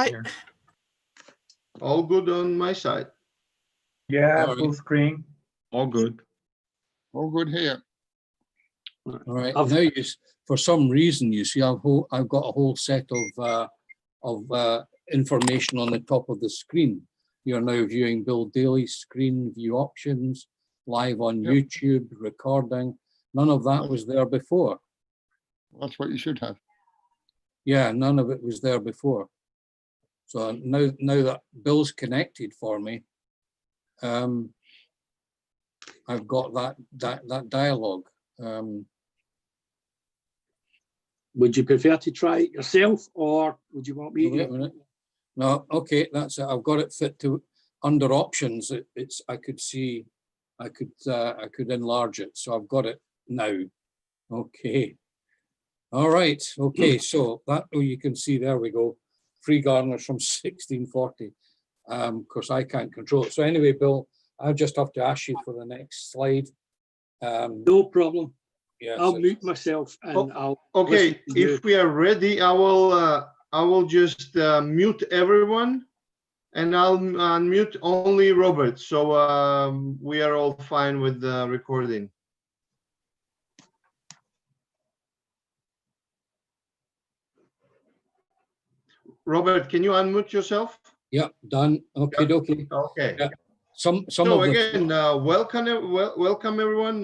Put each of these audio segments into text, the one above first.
Here. All good on my side. Yeah, All full right. screen. All good. All good here. All right. Now for some reason, you see, I've got a whole set of information on the top of the screen. You're now viewing Bill Daly's screen, view options, live on YouTube, recording. None of that was there before. That's what you should have. Yeah, none of it was there before. So now that Bill's connected for me, I've got that dialogue. Would you prefer to try it yourself, or would you want me Wait a to? minute. No, okay, that's it. I've got it fit to under options. I could see, I could enlarge it. So I've got it now. Okay. All right. Okay. So that you can see, there we go. Free gardeners from 1640. Of course, I can't control it. So anyway, Bill, I'll just have to ask you for the next slide. No problem. Yes, I'll mute myself and I'll. Okay, if we are ready, I will just mute everyone, and I'll unmute only Robert. So we are all fine with the recording. Robert, can you unmute yourself? Yeah, done. Okay, okay. Okay. Yeah. Some So of again, welcome everyone.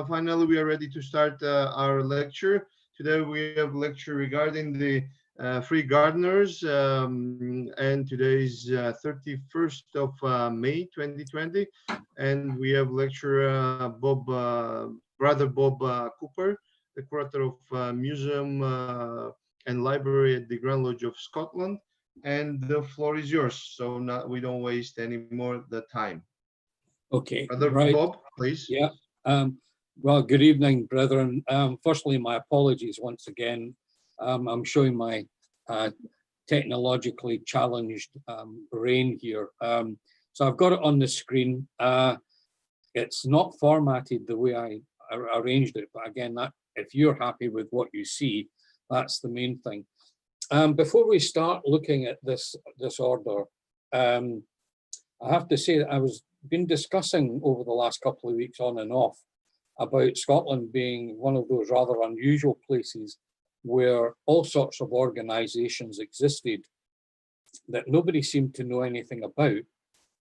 Finally, we are ready to start our lecture. Today we have a lecture regarding the free gardeners, and today is 31st of May 2020, and we have lecturer Brother Bob Cooper, the curator of museum and library at the Grand Lodge of Scotland. And the floor is yours, so we don't waste any more the time. Okay, Brother right. Bob, please. Yeah. Well, good evening, brethren. Firstly, my apologies once again. I'm showing my technologically challenged brain here. So I've got it on the screen. It's not formatted the way I arranged it, but again, if you're happy with what you see, that's the main thing. Before we start looking at this order, I have to say that I've been discussing over the last couple of weeks on and off about Scotland being one of those rather unusual places where all sorts of organisations existed that nobody seemed to know anything about.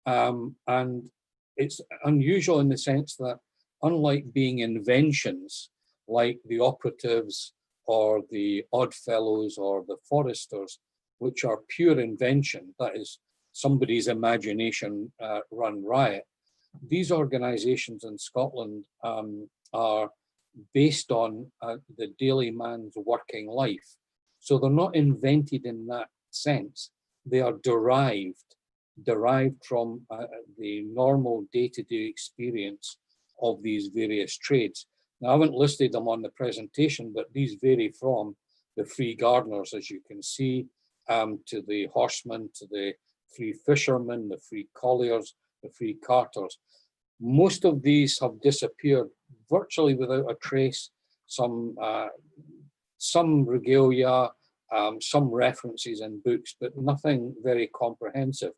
And it's unusual in the sense that, unlike being inventions like the operatives or the Oddfellows or the Foresters, which are pure invention, that is somebody's imagination run riot. These organisations in Scotland are based on the daily man's working life. So they're not invented in that sense. They are derived from the normal day-to-day experience of these various trades. Now, I haven't listed them on the presentation, but these vary from the free gardeners, as you can see, to the horsemen, to the free fishermen, the free colliers, the free carters. Most of these have disappeared virtually without a trace. Some regalia, some references in books, but nothing very comprehensive.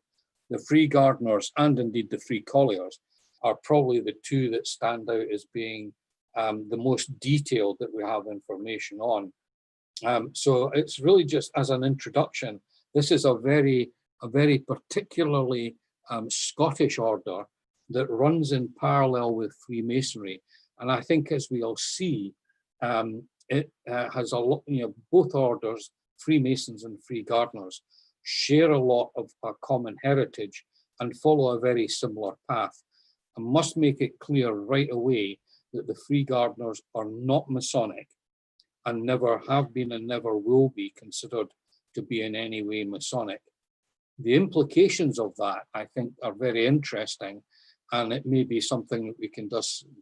The free gardeners and indeed the free colliers are probably the two that stand out as being the most detailed that we have information on. So it's really just as an introduction. This is a very particularly Scottish order that runs in parallel with Freemasonry. And I think, as we'll see, it has a lot, both orders, Freemasons and free gardeners, share a lot of a common heritage and follow a very similar path. I must make it clear right away that the free gardeners are not Masonic and never have been and never will be considered to be in any way Masonic. The implications of that, I think, are very interesting, and it may be something that we can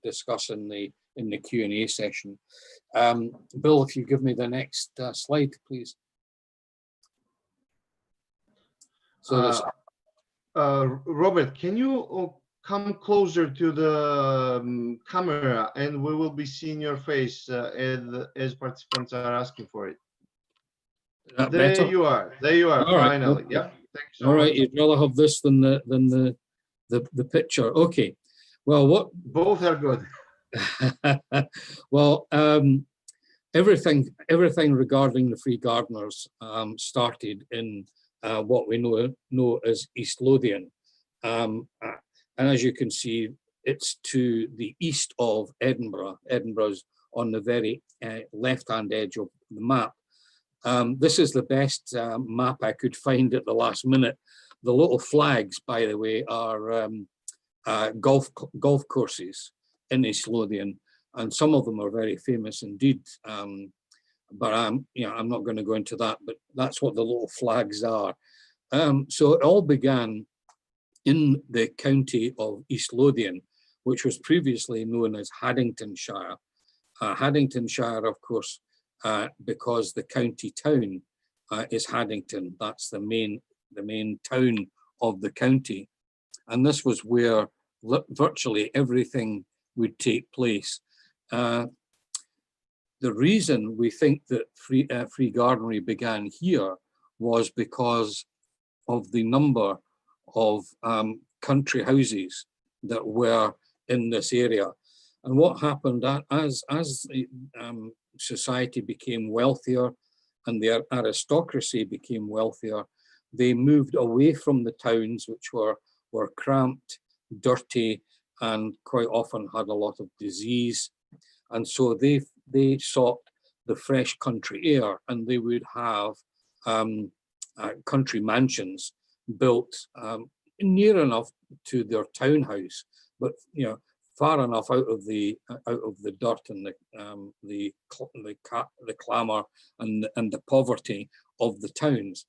discuss in the Q&A session. Bill, if you give me the next slide, please. So Robert, can you come closer to the camera, and we will be seeing your face as participants are asking for it. that There better? you are. There you are. All right, Finally. okay. Yeah. Thanks so All right, much. you'd rather have this than the picture. Okay. Well, what Both are good. well, everything regarding the Free Gardeners started in what we know as East Lothian. And as you can see, it's to the east of Edinburgh. Edinburgh's on the very left-hand edge of the map. This is the best map I could find at the last minute. The little flags, by the way, are golf courses in East Lothian, and some of them are very famous indeed. But I'm not going to go into that. But that's what the little flags are. So it all began in the county of East Lothian, which was previously known as Haddingtonshire. Haddingtonshire, of course, because the county town is Haddington. That's the main town of the county, and this was where virtually everything would take place. The reason we think that free gardenery began here was because of the number of country houses that were in this area. And what happened as society became wealthier and the aristocracy became wealthier, they moved away from the towns, which were cramped, dirty, and quite often had a lot of disease. And so they sought the fresh country air, and they would have country mansions built near enough to their townhouse, but far enough out of the dirt and the clamour and the poverty of the towns.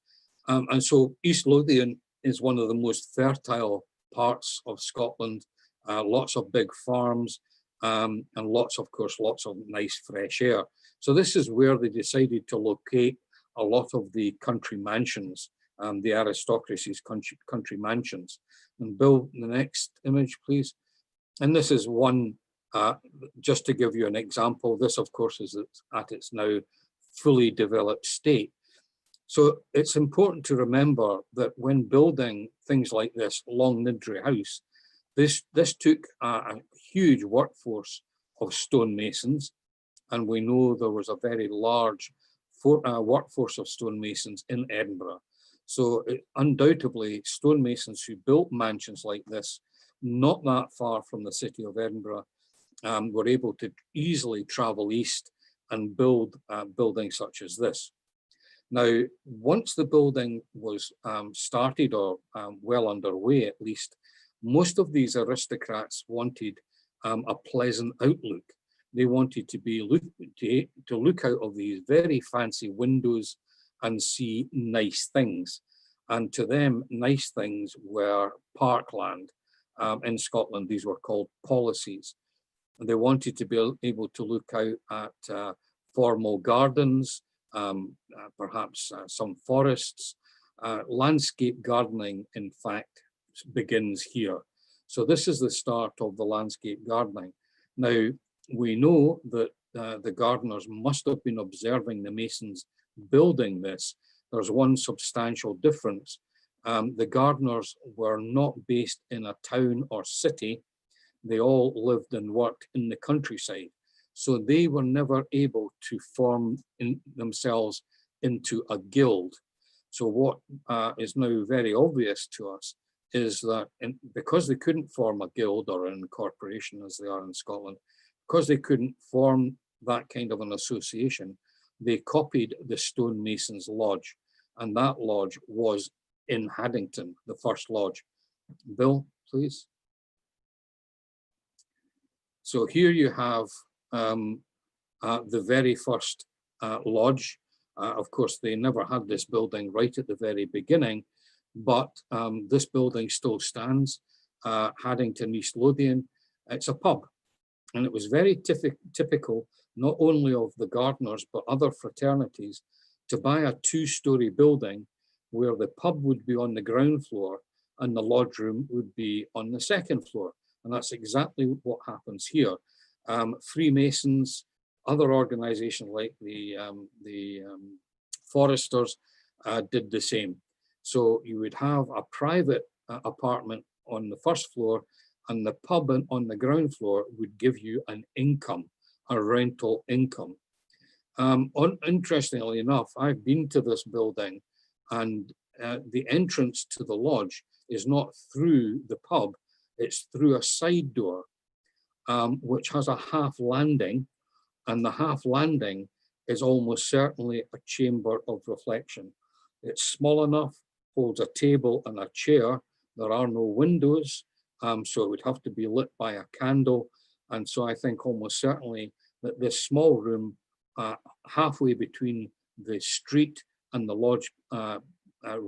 And so East Lothian is one of the most fertile parts of Scotland. Lots of big farms, and lots of nice fresh air. So this is where they decided to locate a lot of the country mansions, the aristocracy's country mansions. And Bill, the next image, please. And this is one, just to give you an example. This, of course, is at its now fully developed state. So it's important to remember that when building things like this Long Nidri house, this took a huge workforce of stonemasons, and we know there was a very large workforce of stonemasons in Edinburgh. So undoubtedly, stonemasons who built mansions like this, not that far from the city of Edinburgh, were able to easily travel east and build buildings such as this. Now, once the building was started, or well underway at least, most of these aristocrats wanted a pleasant outlook. They wanted to look out of these very fancy windows and see nice things. And to them, nice things were parkland. In Scotland, these were called policies. And they wanted to be able to look out at formal gardens, perhaps some forests. Landscape gardening, in fact, begins here. So this is the start of the landscape gardening. Now, we know that the gardeners must have been observing the masons building this. There's one substantial difference. The gardeners were not based in a town or city. They all lived and worked in the countryside. So they were never able to form themselves into a guild. So what is now very obvious to us is that because they couldn't form a guild or an incorporation as they are in Scotland, because they couldn't form that kind of an association, they copied the stonemasons' lodge, and that lodge was in Haddington, the first lodge. Bill, please. So here you have the very first lodge. Of course, they never had this building right at the very beginning, but this building still stands, Haddington East Lothian. It's a pub, and it was very typical not only of the gardeners, but other fraternities to buy a two-story building where the pub would be on the ground floor and the lodge room would be on the second floor. And that's exactly what happens here. Freemasons, other organizations like the foresters did the same. So you would have a private apartment on the first floor, and the pub on the ground floor would give you an income, a rental income. Interestingly enough, I've been to this building, and the entrance to the lodge is not through the pub, it's through a side door, which has a half landing, and the half landing is almost certainly a chamber of reflection. It's small enough, holds a table and a chair. There are no windows, so it would have to be lit by a candle. And so I think almost certainly that this small room, halfway between the street and the lodge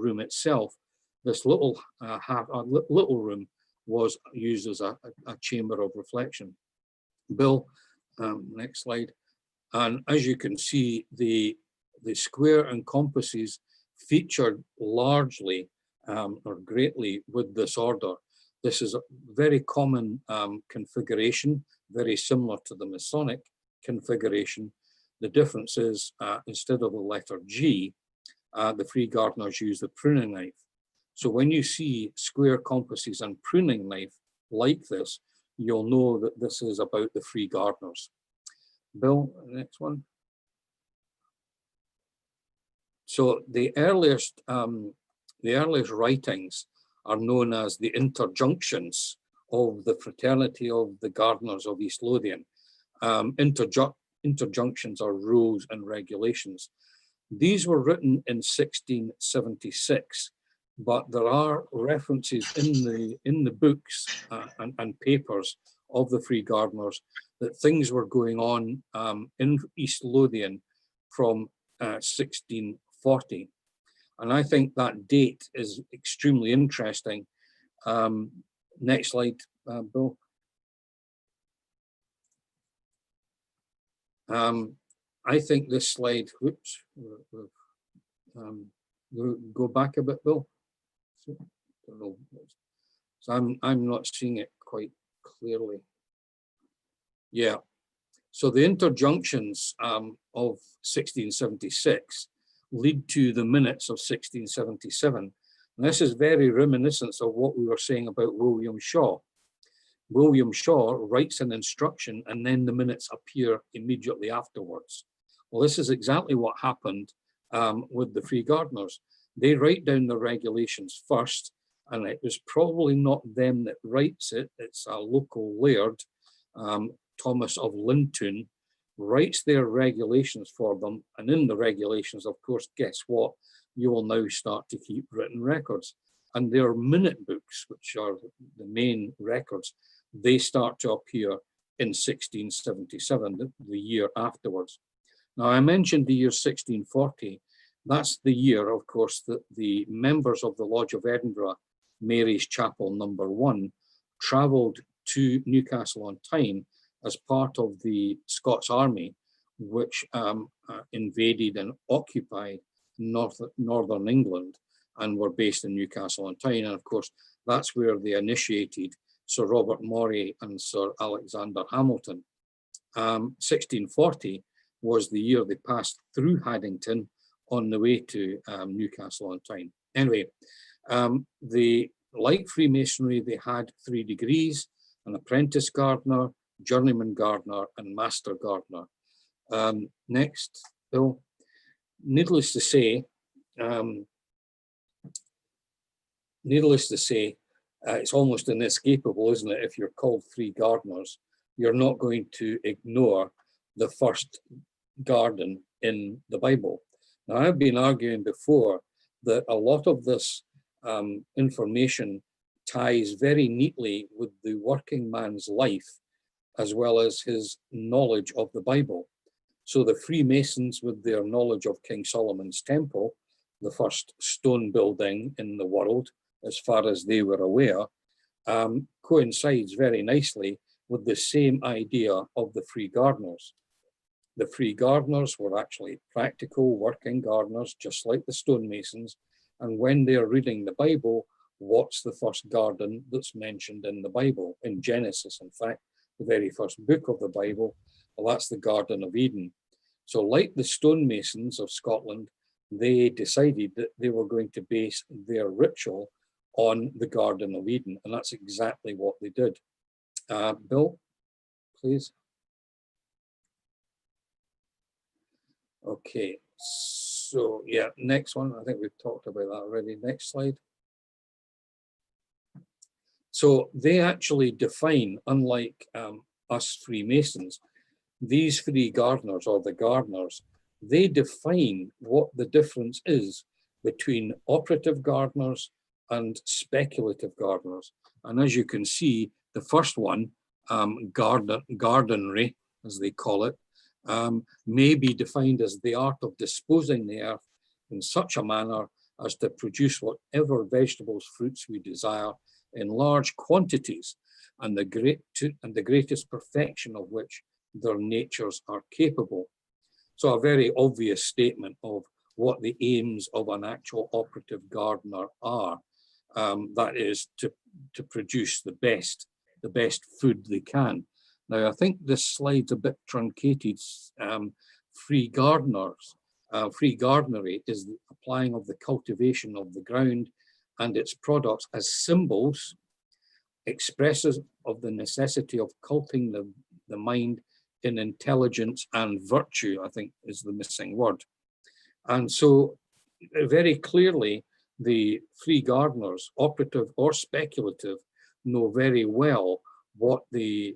room itself, this little little room was used as a chamber of reflection. Bill, next slide. And as you can see, the square and compasses featured largely or greatly with this order. This is a very common configuration, very similar to the Masonic configuration. The difference is instead of the letter G, the Free Gardeners use the pruning knife. So when you see square compasses and pruning knife like this, you'll know that this is about the Free Gardeners. Bill, next one. So the earliest writings are known as the interjunctions of the Fraternity of the Gardeners of East Lothian. Interjunctions are rules and regulations. These were written in 1676, but there are references in the books and papers of the Free Gardeners that things were going on in East Lothian from 1640. And I think that date is extremely interesting. Next slide, Bill. I think this slide, whoops, go back a bit, Bill. So I'm not seeing it quite clearly. Yeah, so the interjunctions of 1676 lead to the minutes of 1677. And this is very reminiscent of what we were saying about William Shaw. William Shaw writes an instruction and then the minutes appear immediately afterwards. Well, this is exactly what happened with the Free Gardeners. They write down the regulations first, and it was probably not them that writes it, it's a local laird, Thomas of Lintoun, writes their regulations for them. And in the regulations, of course, guess what? You will now start to keep written records. And their minute books, which are the main records, they start to appear in 1677, the year afterwards. Now, I mentioned the year 1640. That's the year, of course, that the members of the Lodge of Edinburgh, Mary's Chapel number 1, travelled to Newcastle on Tyne as part of the Scots Army, which invaded and occupied northern England and were based in Newcastle on Tyne. And of course, that's where they initiated Sir Robert Moray and Sir Alexander Hamilton. 1640 was the year they passed through Haddington on the way to Newcastle on Tyne. Anyway, like Freemasonry, they had 3 degrees: an apprentice gardener, journeyman gardener, and master gardener. Next, Bill. Needless to say, it's almost inescapable, isn't it? If you're called Free Gardeners, you're not going to ignore the first garden in the Bible. Now, I've been arguing before that a lot of this information ties very neatly with the working man's life, as well as his knowledge of the Bible. So the Freemasons, with their knowledge of King Solomon's Temple, the first stone building in the world, as far as they were aware, coincides very nicely with the same idea of the Free Gardeners. The Free Gardeners were actually practical working gardeners, just like the stonemasons. And when they're reading the Bible, what's the first garden that's mentioned in the Bible? In Genesis, in fact, the very first book of the Bible, well, that's the Garden of Eden. So like the stonemasons of Scotland, they decided that they were going to base their ritual on the Garden of Eden, and that's exactly what they did. Bill, please. Okay, so yeah, next one. I think we've talked about that already. Next slide. So they actually define, unlike us Freemasons, these free gardeners, or the gardeners, they define what the difference is between operative gardeners and speculative gardeners. And as you can see, the first one, gardenery, as they call it, may be defined as the art of disposing the earth in such a manner as to produce whatever vegetables, fruits we desire in large quantities, and the greatest perfection of which their natures are capable. So a very obvious statement of what the aims of an actual operative gardener are. That is to produce the best food they can. Now, I think this slide's a bit truncated. Free gardeners, free gardenery is the applying of the cultivation of the ground and its products as symbols, expresses of the necessity of cultivating the mind in intelligence and virtue, I think is the missing word. And so very clearly, the free gardeners, operative or speculative, know very well what they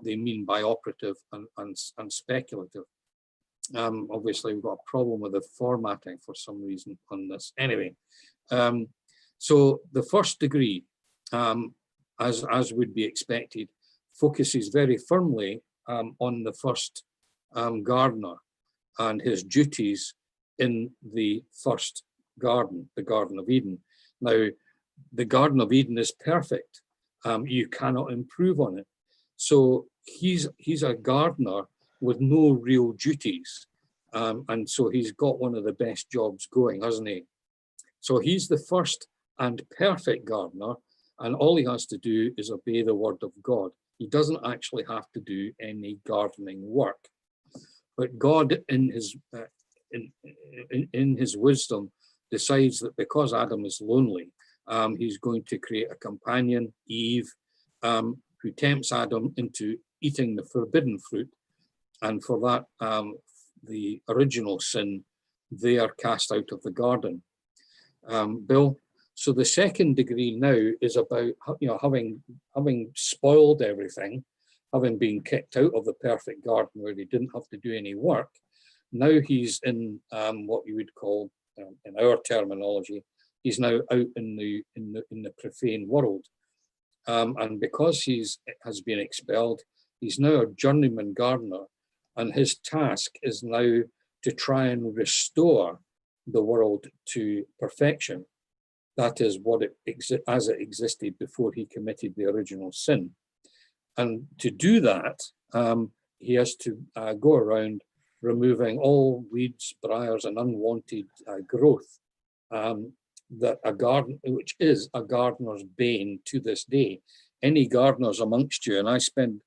mean by operative and speculative. Obviously, we've got a problem with the formatting for some reason on this. Anyway, so the first degree, as would be expected, focuses very firmly on the first gardener and his duties in the first garden, the Garden of Eden. Now, the Garden of Eden is perfect. You cannot improve on it. So he's a gardener with no real duties. And so he's got one of the best jobs going, hasn't he? So he's the first and perfect gardener, and all he has to do is obey the word of God. He doesn't actually have to do any gardening work. But God, in his wisdom, decides that because Adam is lonely, he's going to create a companion, Eve, who tempts Adam into eating the forbidden fruit. And for that, the original sin, they are cast out of the garden. Bill, so the second degree now is about, having spoiled everything, having been kicked out of the perfect garden where he didn't have to do any work. Now he's in what you would call, in our terminology, he's now out in the profane world, and because has been expelled, he's now a journeyman gardener, and his task is now to try and restore the world to perfection. That is what as it existed before he committed the original sin. And to do that, he has to go around removing all weeds, briars, and unwanted growth that which is a gardener's bane to this day. Any gardeners amongst you, and I spend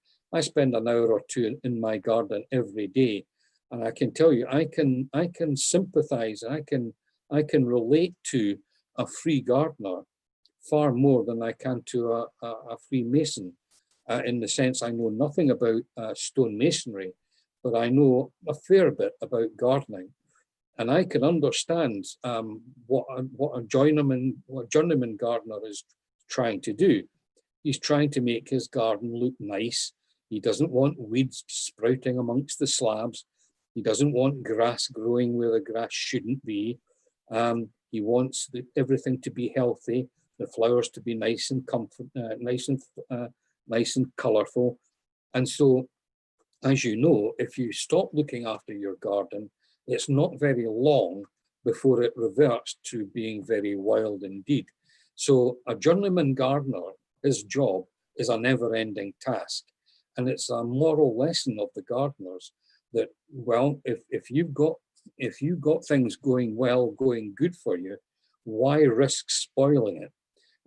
an hour or two in my garden every day, and I can tell you, I can sympathize, I can relate to a free gardener far more than I can to a Freemason, in the sense I know nothing about stone masonry, but I know a fair bit about gardening, and I can understand what a journeyman gardener is trying to do. He's trying to make his garden look nice. He doesn't want weeds sprouting amongst the slabs. He doesn't want grass growing where the grass shouldn't be. He wants everything to be healthy, the flowers to be nice and nice and colourful. And so, as you know, if you stop looking after your garden, it's not very long before it reverts to being very wild indeed. So a journeyman gardener, his job is a never-ending task. And it's a moral lesson of the gardeners that, well, if you've got things going well, going good for you, why risk spoiling it?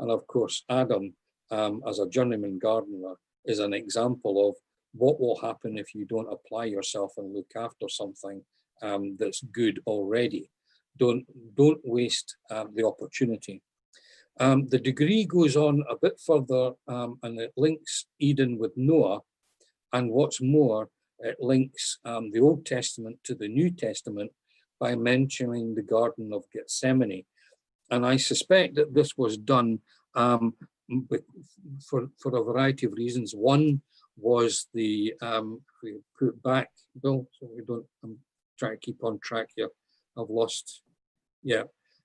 And of course, Adam, as a journeyman gardener, is an example of what will happen if you don't apply yourself and look after something that's good already. don't waste the opportunity. The degree goes on a bit further and it links Eden with Noah. And what's more, it links the Old Testament to the New Testament by mentioning the Garden of Gethsemane. And I suspect that this was done for a variety of reasons. One was the, if we put it back, Bill, so we don't, I'm trying to keep on track here. I've lost, yeah.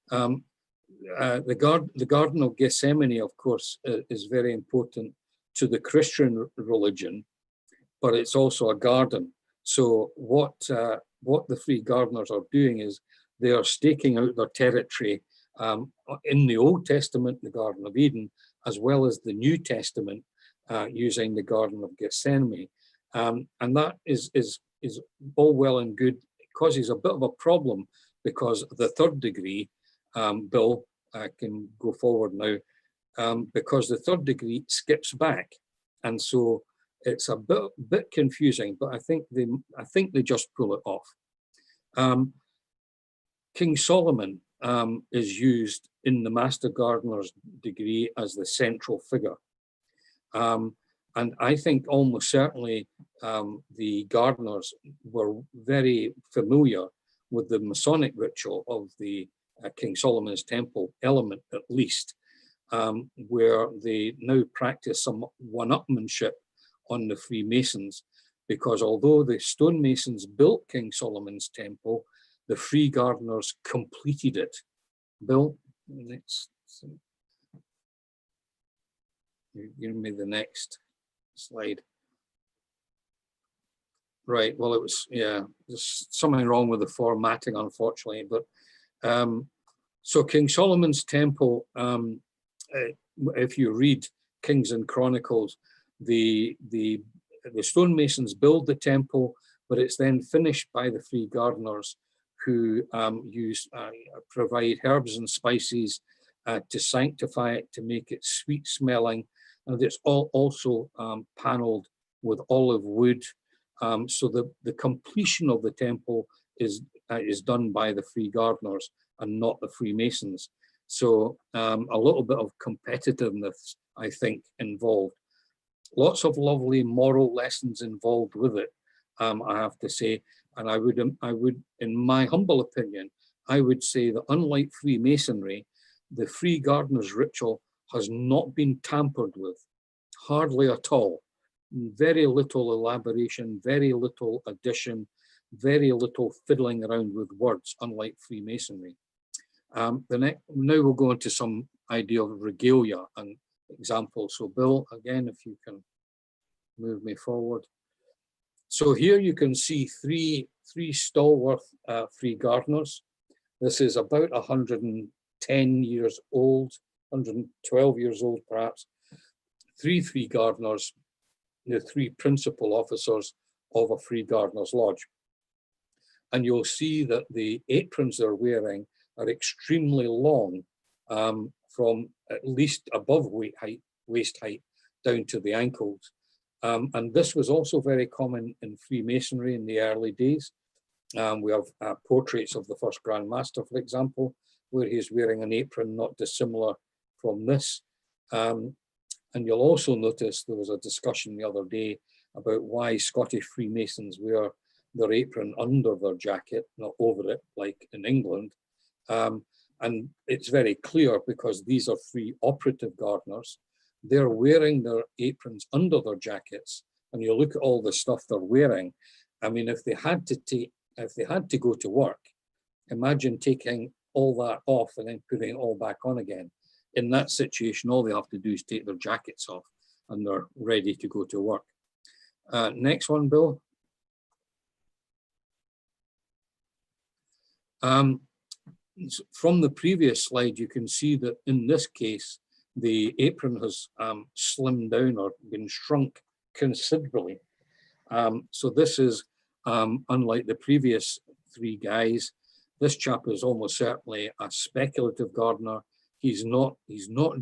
The Garden of Gethsemane, of course, is very important to the Christian religion, but it's also a garden. So what the three gardeners are doing is they are staking out their territory in the Old Testament, the Garden of Eden, as well as the New Testament, using the Garden of Gethsemane. And that is all well and good. It causes a bit of a problem because the third degree, Bill, I can go forward now, because the third degree skips back. And so it's a bit confusing, but I think they just pull it off. King Solomon is used in the Master Gardener's degree as the central figure. And I think almost certainly the gardeners were very familiar with the Masonic ritual of the King Solomon's Temple element, at least, where they now practice some one-upmanship on the Freemasons, because although the stonemasons built King Solomon's Temple, the Free Gardeners completed it. Bill, next. Give me the next slide. Right, well, it was, yeah, there's something wrong with the formatting, unfortunately, but so King Solomon's Temple, if you read Kings and Chronicles, the stonemasons build the temple, but it's then finished by the Free Gardeners, who provide herbs and spices to sanctify it, to make it sweet smelling, and it's also paneled with olive wood. So the completion of the temple is done by the Free Gardeners and not the Freemasons. So a little bit of competitiveness, I think, involved. Lots of lovely moral lessons involved with it, I have to say. And I would, in my humble opinion, I would say that unlike Freemasonry, the Free Gardeners ritual has not been tampered with, hardly at all. Very little elaboration, very little addition, very little fiddling around with words, unlike Freemasonry. Now we'll go into some idea of regalia and examples. So Bill, again, if you can move me forward. So here you can see three stalwart Free Gardeners. This is about 110 years old, 112 years old perhaps. Three Free Gardeners, the three principal officers of a Free Gardeners Lodge. And you'll see that the aprons they're wearing are extremely long, from at least above waist height down to the ankles. And this was also very common in Freemasonry in the early days. We have portraits of the first Grand Master, for example, where he's wearing an apron not dissimilar from this. And you'll also notice there was a discussion the other day about why Scottish Freemasons wear their apron under their jacket, not over it, like in England. And it's very clear because these are three operative gardeners. They're wearing their aprons under their jackets, and you look at all the stuff they're wearing. I mean, if they had to go to work, imagine taking all that off and then putting it all back on again. In that situation, all they have to do is take their jackets off and they're ready to go to work. Next one, Bill. From the previous slide, you can see that in this case, the apron has slimmed down or been shrunk considerably. So this is, unlike the previous three guys, this chap is almost certainly a speculative gardener. He's not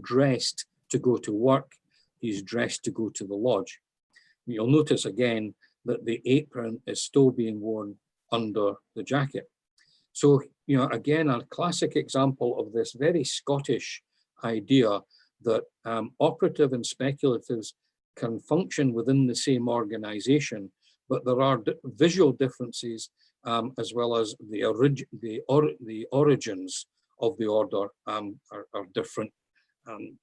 dressed to go to work. He's dressed to go to the lodge. You'll notice again that the apron is still being worn under the jacket. So you know, again, a classic example of this very Scottish idea that operative and speculatives can function within the same organization, but there are visual differences as well as the origins of the order are different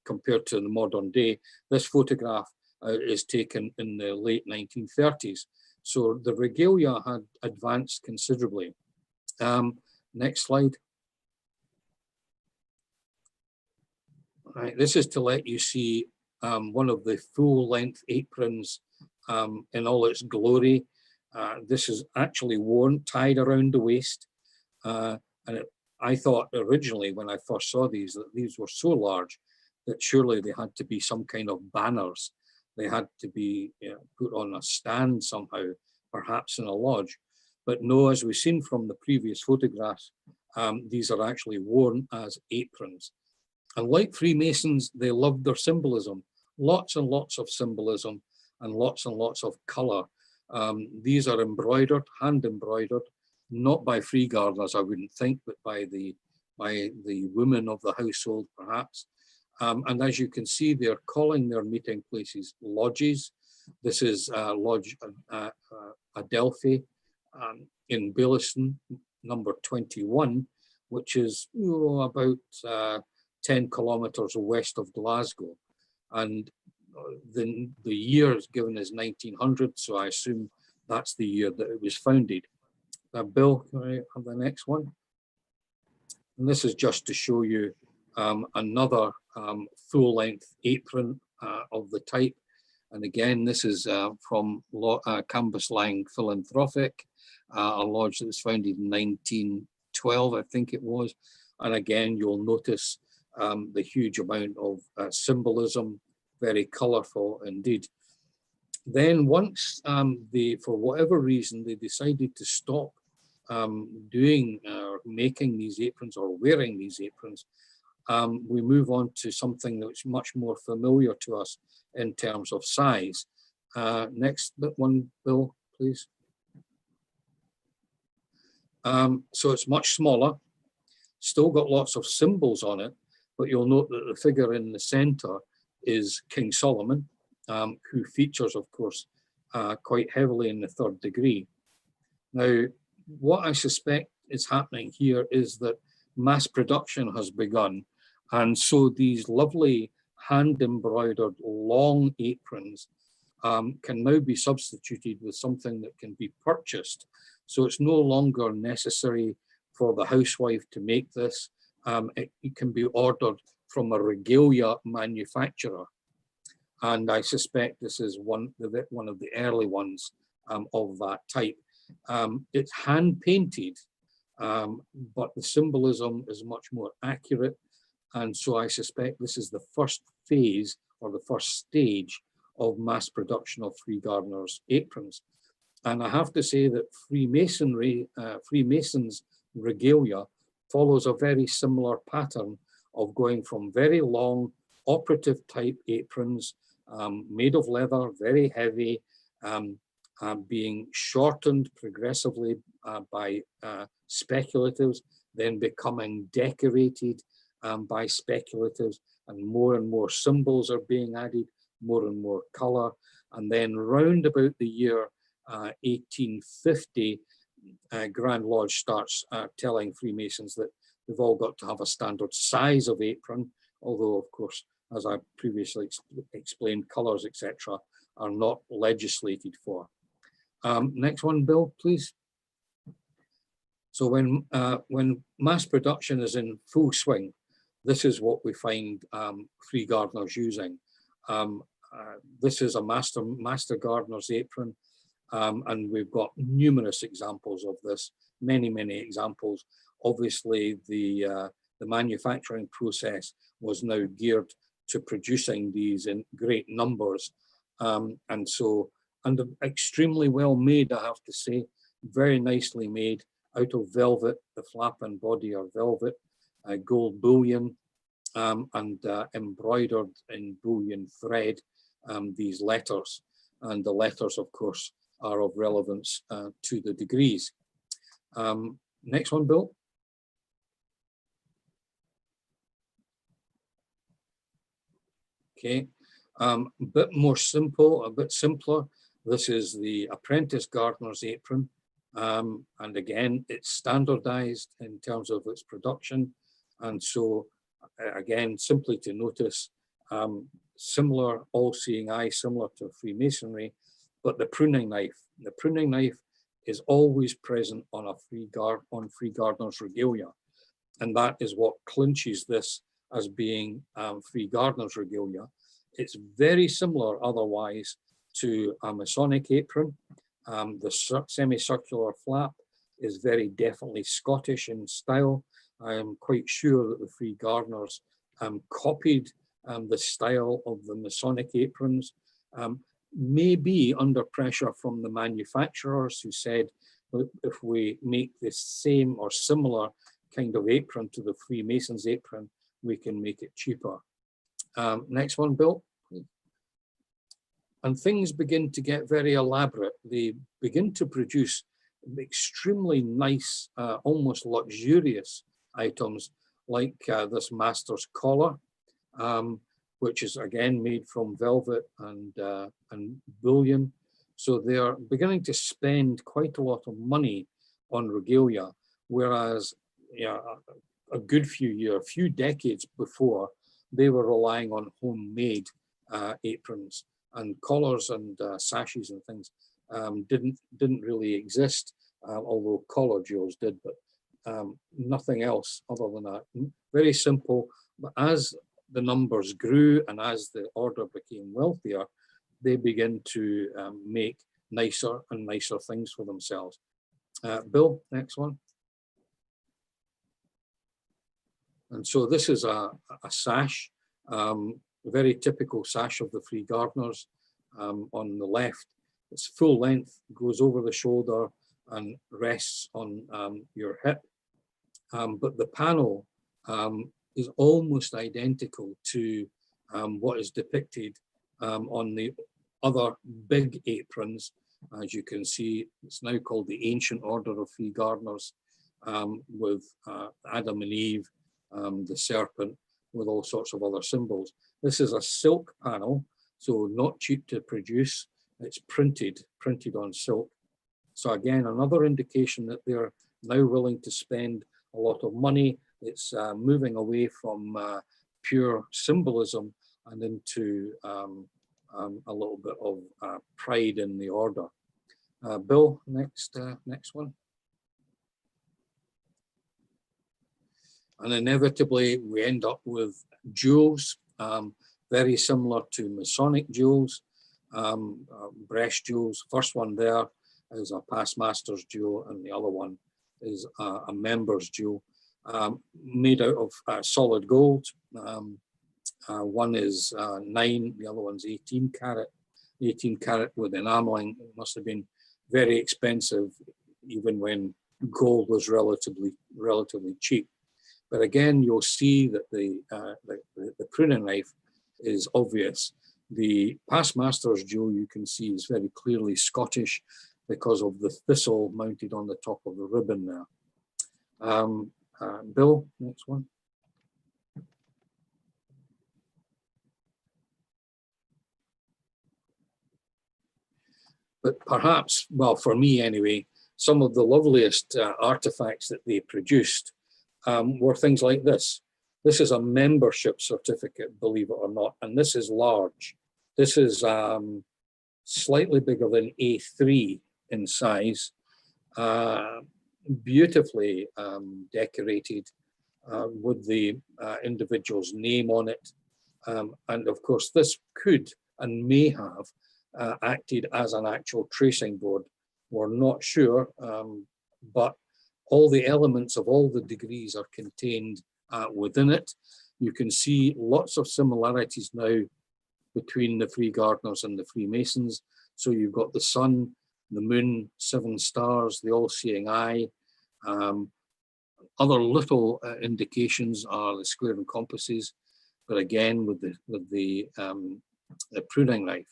compared to the modern day. This photograph is taken in the late 1930s. So the regalia had advanced considerably. Next slide. Right, this is to let you see one of the full-length aprons in all its glory. This is actually worn, tied around the waist. I thought originally when I first saw these, that these were so large that surely they had to be some kind of banners. They had to be put on a stand somehow, perhaps in a lodge. But no, as we've seen from the previous photographs, these are actually worn as aprons. And like Freemasons, they loved their symbolism, lots and lots of symbolism and lots of color. These are embroidered, hand embroidered, not by free gardeners, I wouldn't think, but by the women of the household, perhaps. And as you can see, they're calling their meeting places lodges. This is Lodge Adelphi in Billiston, number 21, which is about 10 kilometers west of Glasgow. And the year is given as 1900, so I assume that's the year that it was founded. Bill, can I have the next one? And this is just to show you another full-length apron of the type. And again, this is from Cambuslang Philanthropic, a lodge that was founded in 1912, I think it was. And again, you'll notice the huge amount of symbolism, very colorful indeed. Then once for whatever reason, they decided to stop doing or making these aprons or wearing these aprons, we move on to something that's much more familiar to us in terms of size. Next one, Bill, please. So it's much smaller, still got lots of symbols on it, but you'll note that the figure in the center is King Solomon, who features, of course, quite heavily in the third degree. Now, what I suspect is happening here is that mass production has begun. And so these lovely hand-embroidered long aprons can now be substituted with something that can be purchased. So it's no longer necessary for the housewife to make this. It can be ordered from a regalia manufacturer. And I suspect this is one of the early ones of that type. It's hand painted, but the symbolism is much more accurate. And so I suspect this is the first phase or the first stage of mass production of free gardeners' aprons. And I have to say that Freemasons' regalia follows a very similar pattern of going from very long operative type aprons made of leather, very heavy, being shortened progressively by speculatives, then becoming decorated by speculatives, and more symbols are being added, more and more color. And then round about the year 1850, Grand Lodge starts telling Freemasons that they've all got to have a standard size of apron, although of course, as I previously explained, colors, etc., are not legislated for. Next one, Bill, please. So when mass production is in full swing, this is what we find free gardeners using. This is a master gardener's apron, and we've got numerous examples of this, many examples. Obviously, the manufacturing process was now geared to producing these in great numbers, and extremely well made, I have to say, very nicely made, out of velvet. The flap and body are velvet, gold bullion, and embroidered in bullion thread, these letters. And the letters, of course, are of relevance to the degrees. Next one, Bill. Okay, a bit more simple, a bit simpler. This is the apprentice gardener's apron. And again, it's standardized in terms of its production. And so again, simply to notice, similar all-seeing eye, similar to Freemasonry, but the pruning knife is always present on a free gardener's regalia. And that is what clinches this as being free gardener's regalia. It's very similar otherwise to a Masonic apron. The semicircular flap is very definitely Scottish in style. I am quite sure that the free gardeners copied the style of the Masonic aprons, maybe under pressure from the manufacturers who said, if we make the same or similar kind of apron to the Freemasons apron, we can make it cheaper. Next one, Bill. And things begin to get very elaborate. They begin to produce extremely nice, almost luxurious items like this master's collar, which is again made from velvet and bullion. So they are beginning to spend quite a lot of money on regalia, whereas a good few decades before, they were relying on homemade aprons, and collars and sashes and things didn't really exist, although collar jewels did, but nothing else other than that. Very simple, but as the numbers grew and as the order became wealthier, they begin to make nicer and nicer things for themselves. Bill, next one. And so this is a sash, very typical sash of the free gardeners. On the left, it's full length, goes over the shoulder and rests on your hip. But the panel is almost identical to what is depicted on the other big aprons. As you can see, it's now called the Ancient Order of Free Gardeners, with Adam and Eve, the serpent, with all sorts of other symbols. This is a silk panel, so not cheap to produce. It's printed on silk. So again, another indication that they're now willing to spend a lot of money. It's moving away from pure symbolism and into a little bit of pride in the order. Bill, next one. And inevitably, we end up with jewels, very similar to Masonic jewels, breast jewels. First one there is a past master's jewel, and the other one is a member's jewel, made out of solid gold. One is 9, the other one's 18 karat. 18 karat with enameling. It must have been very expensive, even when gold was relatively cheap. But again, you'll see that the pruning knife is obvious. The past master's jewel you can see is very clearly Scottish because of the thistle mounted on the top of the ribbon there. Bill, next one. But perhaps, well, for me anyway, some of the loveliest artifacts that they produced were things like this. This is a membership certificate, believe it or not, and this is large. This is slightly bigger than A3 in size, beautifully decorated with the individual's name on it. And of course, this could and may have acted as an actual tracing board. We're not sure, but all the elements of all the degrees are contained within it. You can see lots of similarities now between the Free Gardeners and the Freemasons. So you've got the sun, the moon, 7 stars, the all-seeing eye. Other little indications are the square and compasses, but again with the pruning knife.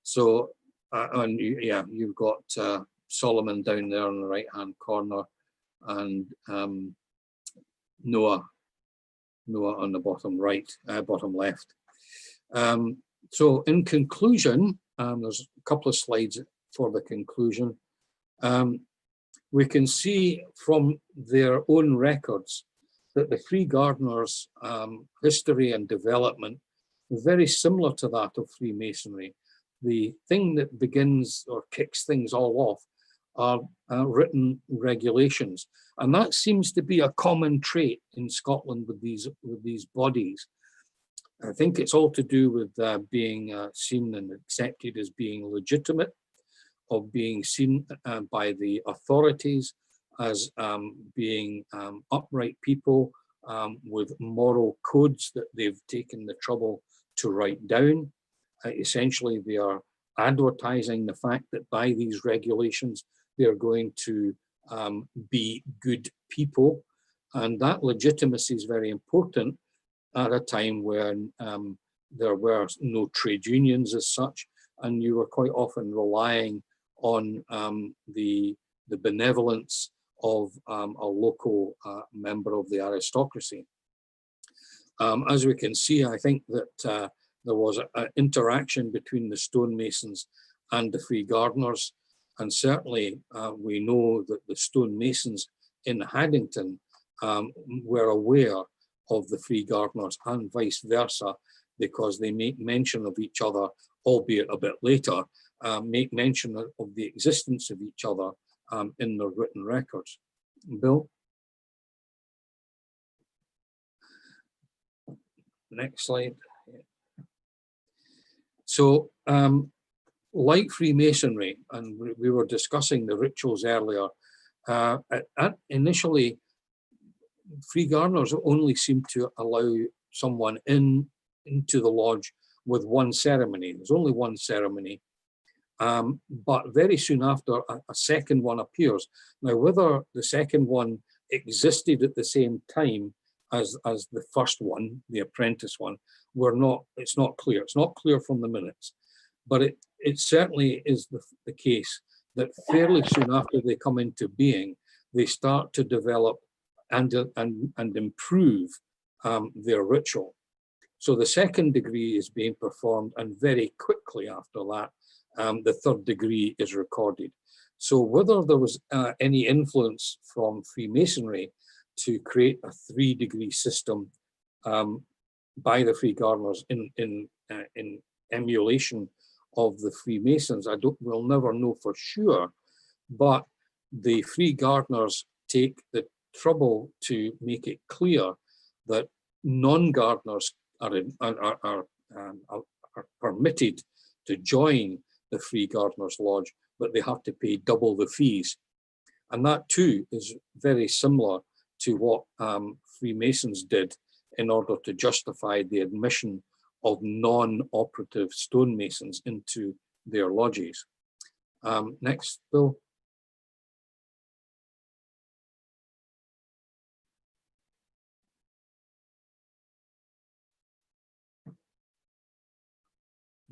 So and you've got Solomon down there in the right-hand corner, and Noah on the bottom right, bottom left. So in conclusion, there's a couple of slides for the conclusion. We can see from their own records that the Free Gardeners' history and development is very similar to that of Freemasonry. The thing that begins or kicks things all off are written regulations, and that seems to be a common trait in Scotland with these bodies. I think it's all to do with being seen and accepted as being legitimate, of being seen by the authorities as being upright people with moral codes that they've taken the trouble to write down. Essentially, they are advertising the fact that by these regulations, they're going to be good people. And that legitimacy is very important at a time when there were no trade unions as such, and you were quite often relying on the benevolence of a local member of the aristocracy. As we can see, I think that there was an interaction between the stonemasons and the Free Gardeners, and certainly we know that the stonemasons in Haddington were aware of the Free Gardeners and vice versa, because they make mention of each other, albeit a bit later, make mention of the existence of each other in their written records. Bill? Next slide. So, like Freemasonry, and we were discussing the rituals earlier, initially, Free Gardeners only seemed to allow someone into the lodge with one ceremony. There's only one ceremony. But very soon after, a second one appears. Now, whether the second one existed at the same time as the first one, the apprentice one, it's not clear. It's not clear from the minutes. But it certainly is the case that fairly soon after they come into being, they start to develop and improve their ritual. So the second degree is being performed, and very quickly after that, the third degree is recorded. So whether there was any influence from Freemasonry to create a 3-degree system by the Free Gardeners in emulation of the Freemasons, we'll never know for sure, but the Free Gardeners take the trouble to make it clear that non-gardeners are permitted to join the Free Gardeners Lodge, but they have to pay double the fees. And that too is very similar to what Freemasons did in order to justify the admission of non-operative stonemasons into their lodges. Next, Bill.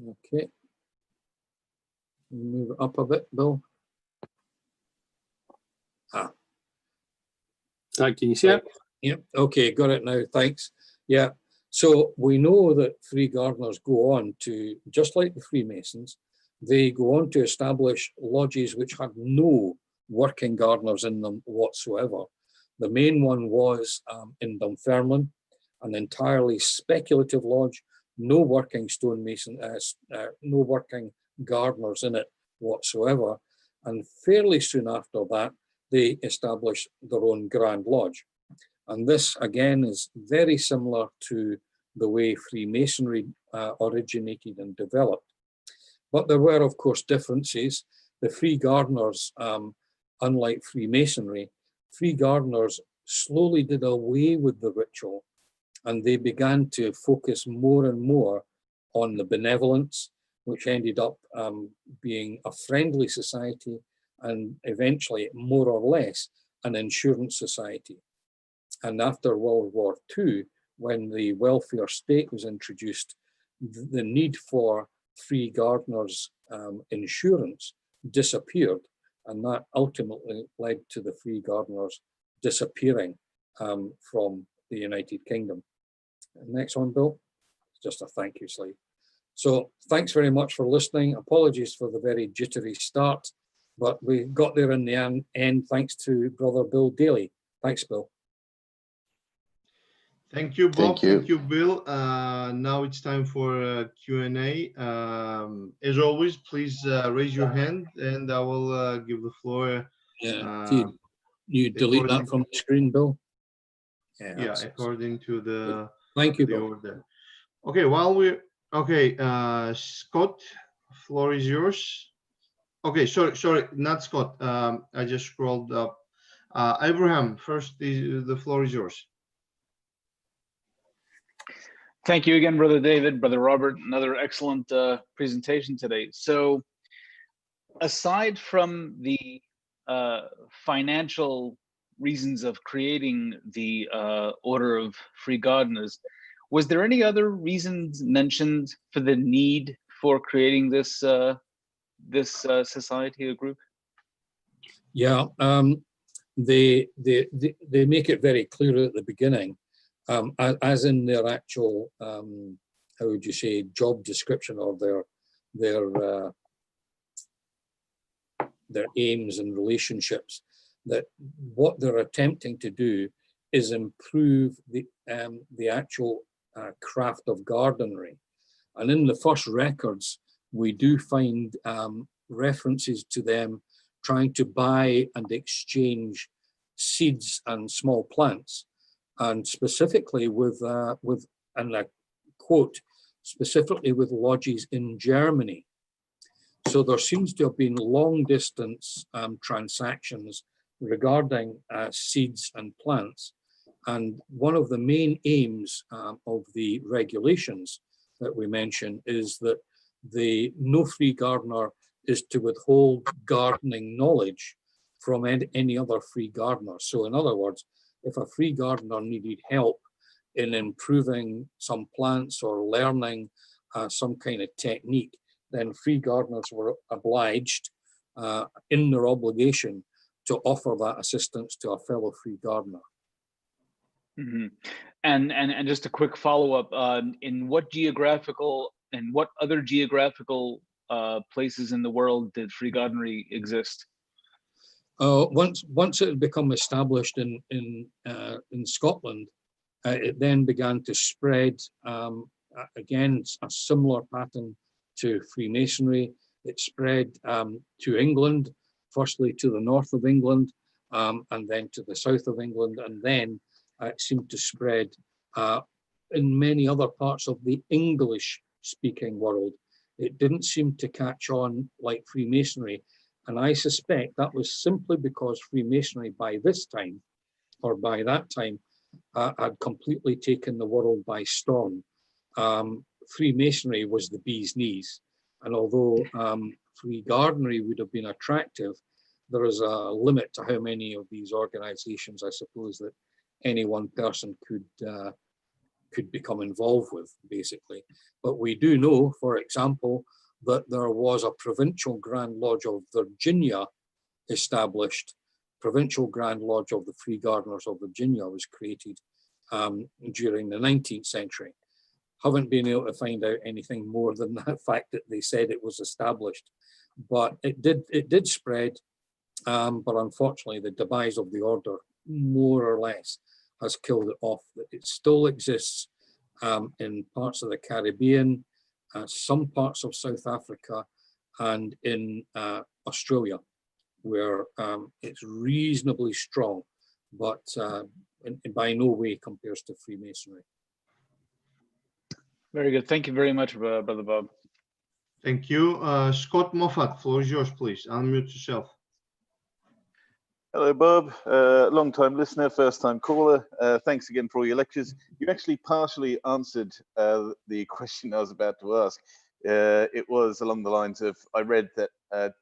Okay. Move it up a bit, Bill. Can you see it? Yep. Okay, got it now. Thanks. Yeah. So we know that Free Gardeners go on to, just like the Freemasons, they go on to establish lodges which had no working gardeners in them whatsoever. The main one was in Dunfermline, an entirely speculative lodge, no working stonemason, no working gardeners in it whatsoever. And fairly soon after that, they established their own Grand Lodge. And this, again, is very similar to the way Freemasonry originated and developed. But there were, of course, differences. The Free Gardeners, unlike Freemasonry, Free Gardeners slowly did away with the ritual, and they began to focus more and more on the benevolence, which ended up being a friendly society and eventually more or less an insurance society. And after World War II, when the welfare state was introduced, the need for Free Gardeners insurance disappeared, and that ultimately led to the Free Gardeners disappearing from the United Kingdom. Next one, Bill. just a thank you slide. So thanks very much for listening. Apologies for the very jittery start, but we got there in the end thanks to Brother Bill Daly. Thanks, Bill. Thank you, Bob. Thank you. Thank you, Bill. Now it's time for Q&A. As always, please raise your hand and I will give the floor. Yeah, you delete that from the screen, Bill? Yeah, according to the, thank you, Bill. order. Okay, Scott, floor is yours. Okay, sorry, not Scott. I just scrolled up. Abraham, first, the floor is yours. Thank you again, Brother David, Brother Robert. Another excellent presentation today. So aside from the financial reasons of creating the Order of Free Gardeners, was there any other reasons mentioned for the need for creating this society or group? Yeah, they make it very clear at the beginning, as in their actual, how would you say, job description or their aims and relationships, that what they're attempting to do is improve the actual craft of gardenery. And in the first records, we do find references to them trying to buy and exchange seeds and small plants, and specifically with and I quote, specifically with lodges in Germany. So there seems to have been long distance transactions regarding seeds and plants. And one of the main aims of the regulations that we mention is that the no free gardener is to withhold gardening knowledge from any other free gardener. So in other words, if a free gardener needed help in improving some plants or learning some kind of technique, then free gardeners were obliged in their obligation to offer that assistance to a fellow free gardener. Mm-hmm. And just a quick follow-up, in what other geographical places in the world did free gardenery exist? Once it had become established in Scotland, it then began to spread. Again, a similar pattern to Freemasonry. It spread to England, firstly to the north of England, and then to the south of England, and then it seemed to spread in many other parts of the English-speaking world. It didn't seem to catch on like Freemasonry, and I suspect that was simply because Freemasonry by this time, or by that time, had completely taken the world by storm. Freemasonry was the bee's knees, and although free gardenery would have been attractive, there is a limit to how many of these organizations, I suppose, that any one person could become involved with, basically. But we do know, for example, that there was a Provincial Grand Lodge of Virginia established. Provincial Grand Lodge of the Free Gardeners of Virginia was created during the 19th century. Haven't been able to find out anything more than that fact that they said it was established, but it did spread. But unfortunately, the demise of the order, more or less, has killed it off. It still exists in parts of the Caribbean, some parts of South Africa, and in Australia, where it's reasonably strong, but by no way compares to Freemasonry. Very good. Thank you very much, Brother Bob. Thank you. Scott Moffat, floor is yours, please. Unmute yourself. Hello, Bob. Long time listener, first time caller. Thanks again for all your lectures. You actually partially answered the question I was about to ask. It was along the lines of, I read that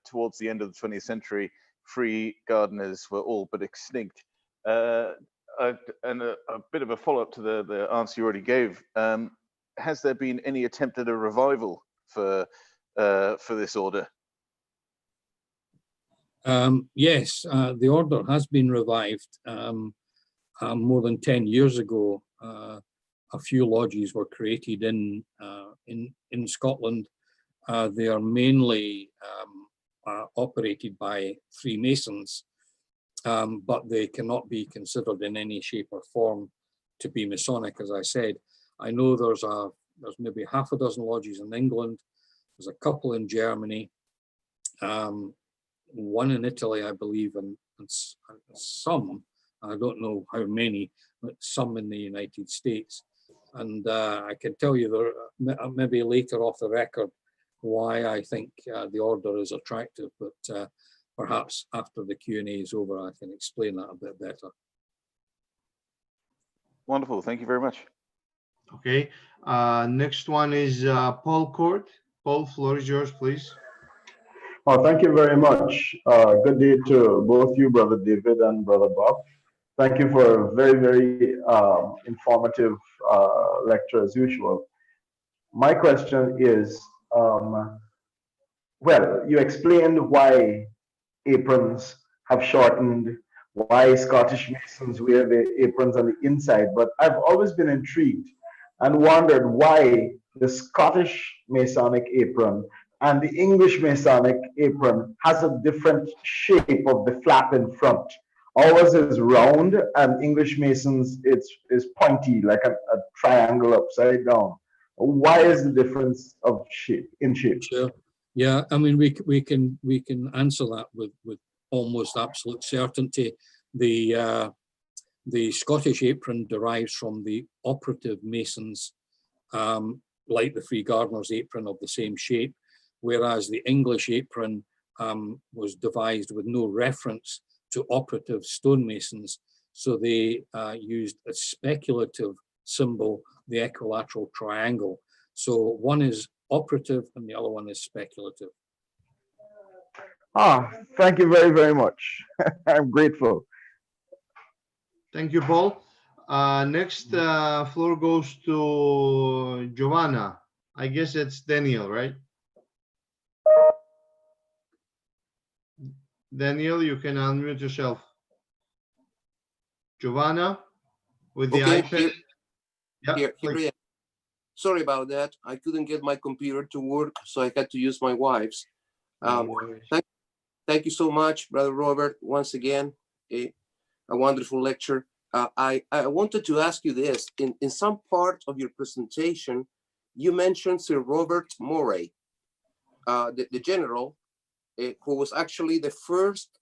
towards the end of the 20th century, free gardeners were all but extinct. And a bit of a follow-up to the answer you already gave. Has there been any attempt at a revival for this order? Yes, the order has been revived more than 10 years ago. a few lodges were created in Scotland. They are mainly operated by Freemasons, but they cannot be considered in any shape or form to be Masonic. As I said, I know there's maybe half a dozen lodges in England. There's a couple in Germany, one in Italy, I believe, and some, I don't know how many, but some in the United States. And I can tell you there, maybe later off the record, why I think the order is attractive, but perhaps after the Q&A is over, I can explain that a bit better. Wonderful. Thank you very much. Okay. Next one is Paul Court. Paul, floor is yours, please. Oh, thank you very much. Good day to both you, Brother David and Brother Bob. Thank you for a very, very informative lecture as usual. My question is, well, you explained why aprons have shortened, why Scottish Masons wear the aprons on the inside, but I've always been intrigued and wondered why the Scottish Masonic apron and the English Masonic apron has a different shape of the flap in front. Ours is round, and English Masons is pointy, like a triangle upside down. Why is the difference of shape in shape? Sure. Yeah, I mean, we can answer that with almost absolute certainty. The Scottish apron derives from the operative Masons, like the Free Gardener's apron of the same shape, whereas the English apron was devised with no reference to operative stonemasons. So they used a speculative symbol, the equilateral triangle. So one is operative and the other one is speculative. Ah, thank you very, very much. I'm grateful. Thank you, Paul. Next floor goes to Giovanna. I guess it's Daniel, right? Daniel, you can unmute yourself. Giovanna, with the iPad. Yeah, here I am. Sorry about that. I couldn't get my computer to work, so I had to use my wife's. Thank you so much, Brother Robert. Once again, a wonderful lecture. I wanted to ask you this. In some part of your presentation, you mentioned Sir Robert Moray, the general, who was actually the first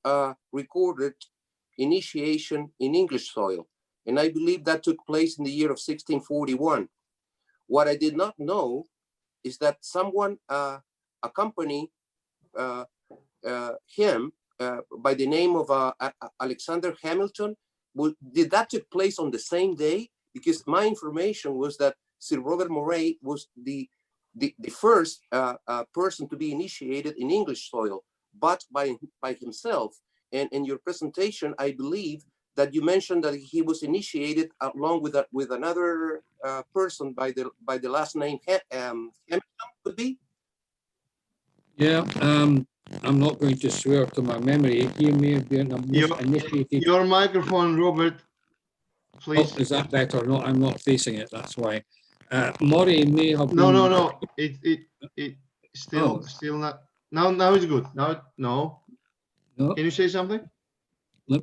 recorded initiation in English soil. And I believe that took place in the year of 1641. What I did not know is that someone accompanied him by the name of Alexander Hamilton. Did that take place on the same day? Because my information was that Sir Robert Moray was the first person to be initiated in English soil, but by himself. And in your presentation, I believe that you mentioned that he was initiated along with another person by the last name Hamilton, could be? Yeah, I'm not going to swear to my memory. He may have been initiated. Your microphone, Robert, please. Oh, is that better? No, I'm not facing it. That's why. Moray may have. No. It still not. Now it's good. No. Can you say something? No.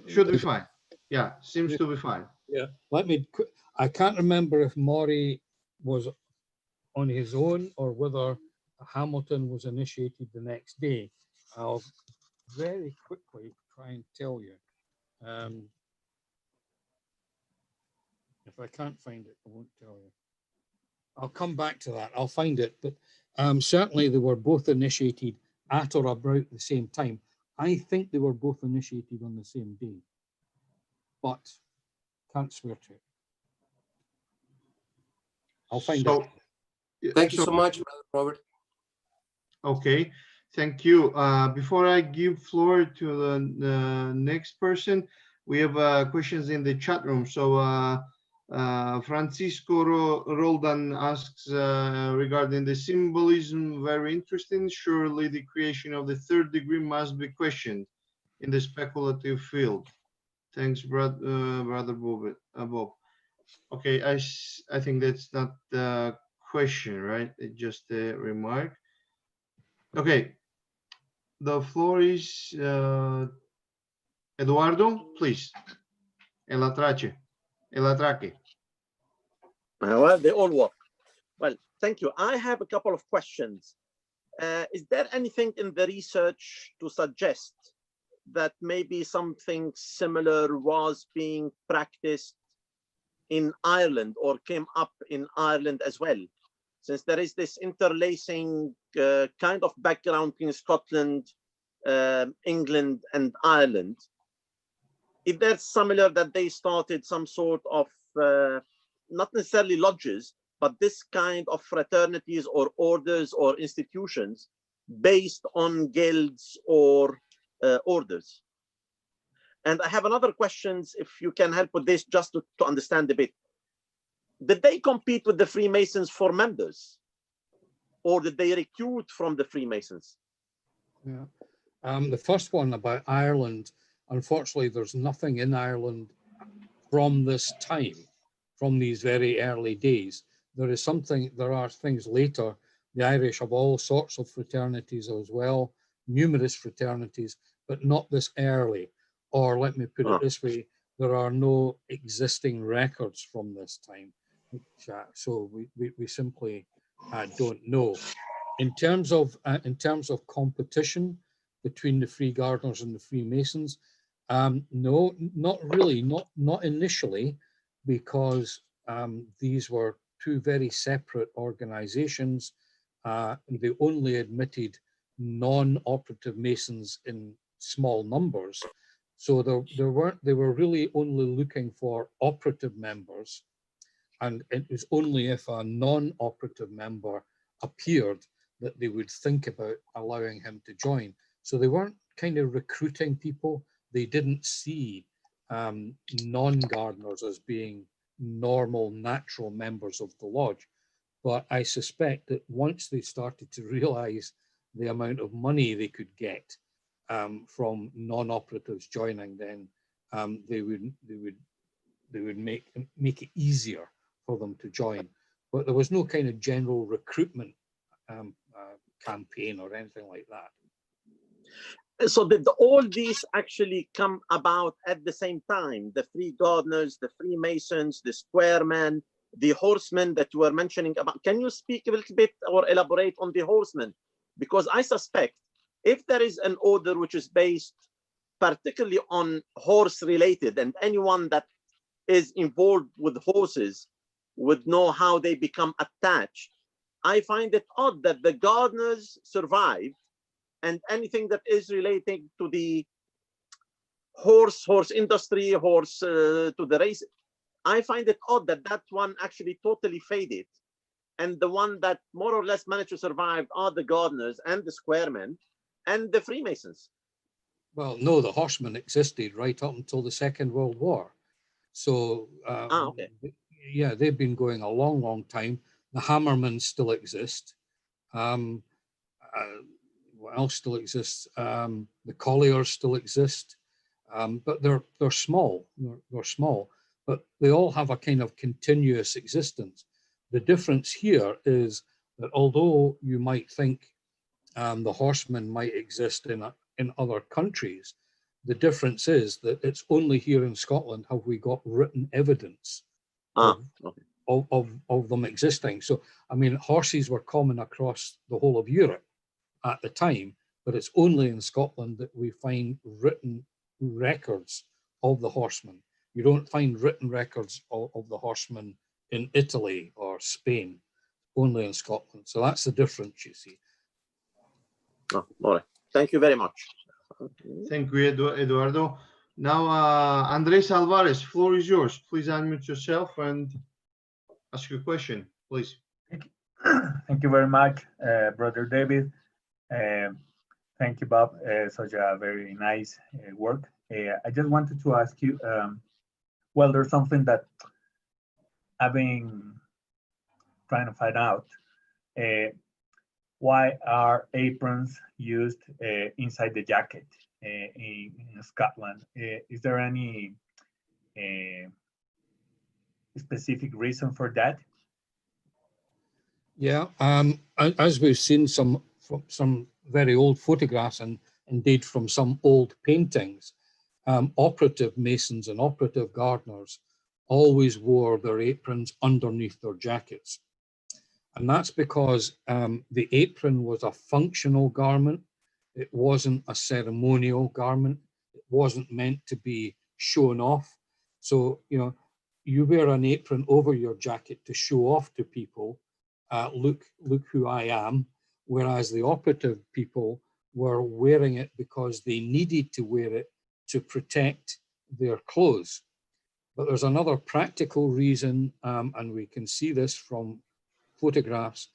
Should be fine. Yeah, seems to be fine. Yeah. I can't remember if Moray was on his own or whether Hamilton was initiated the next day. I'll very quickly try and tell you. If I can't find it, I won't tell you. I'll come back to that. I'll find it. But certainly they were both initiated at or about the same time. I think they were both initiated on the same day, but can't swear to it. I'll find it. Thank you so much, Brother Robert. Okay, thank you. Before I give floor to the next person, we have questions in the chat room. So Francisco Roldan asks regarding the symbolism, very interesting. Surely the creation of the third degree must be questioned in the speculative field. Thanks, Brother Bob. Okay, I think that's not the question, right? It's just a remark. Okay, the floor is Eduardo, please. El atraque. Well, they all work. Well, thank you. I have a couple of questions. Is there anything in the research to suggest that maybe something similar was being practiced in Ireland or came up in Ireland as well? Since there is this interlacing kind of background in Scotland, England, and Ireland. If that's similar, that they started some sort of, not necessarily lodges, but this kind of fraternities or orders or institutions based on guilds or orders. And I have another question, if you can help with this, just to understand a bit. Did they compete with the Freemasons for members? Or did they recruit from the Freemasons? Yeah. The first one about Ireland, unfortunately, there's nothing in Ireland from this time, from these very early days. There are things later. The Irish have all sorts of fraternities as well, numerous fraternities, but not this early. Or let me put it this way, there are no existing records from this time. So we simply don't know. In terms of competition between the Free Gardeners and the Freemasons, no, not really, not initially, because these were two very separate organizations. They only admitted non-operative Masons in small numbers. So they were really only looking for operative members. And it was only if a non-operative member appeared that they would think about allowing him to join. So they weren't kind of recruiting people. They didn't see non-gardeners as being normal, natural members of the lodge. But I suspect that once they started to realize the amount of money they could get from non-operatives joining, then they would make it easier for them to join. But there was no kind of general recruitment campaign or anything like that. So did all these actually come about at the same time? The Free Gardeners, the Freemasons, the Squaremen, the Horsemen that you were mentioning about. Can you speak a little bit or elaborate on the Horsemen? Because I suspect if there is an order which is based particularly on horse related, and anyone that is involved with horses would know how they become attached, I find it odd that the Gardeners survived, and anything that is relating to the horse industry, to the race, I find it odd that that one actually totally faded. And the one that more or less managed to survive are the Gardeners and the Squaremen and the Freemasons. Well, no, the Horsemen existed right up until the Second World War. So, okay. Yeah, they've been going a long, long time. The Hammermen still exist. What else still exists? The Colliers still exist, but they're small. They're small, but they all have a kind of continuous existence. The difference here is that although you might think the Horsemen might exist in other countries, the difference is that it's only here in Scotland have we got written evidence of them existing. So, I mean, horses were common across the whole of Europe at the time, but it's only in Scotland that we find written records of the Horsemen. You don't find written records of the Horsemen in Italy or Spain, only in Scotland. So that's the difference, you see. All right. Thank you very much. Thank you, Eduardo. Now, Andres Alvarez, floor is yours. Please unmute yourself and ask your question, please. Thank you very much, Brother David. Thank you, Bob. Such a very nice work. I just wanted to ask you, well, there's something that I've been trying to find out. Why are aprons used inside the jacket in Scotland? Is there any specific reason for that? Yeah, as we've seen from some very old photographs and indeed from some old paintings, operative masons and operative gardeners always wore their aprons underneath their jackets. And that's because the apron was a functional garment. It wasn't a ceremonial garment. It wasn't meant to be shown off. So, you know, you wear an apron over your jacket to show off to people, look who I am, whereas the operative people were wearing it because they needed to wear it to protect their clothes. But there's another practical reason, and we can see this from photographs.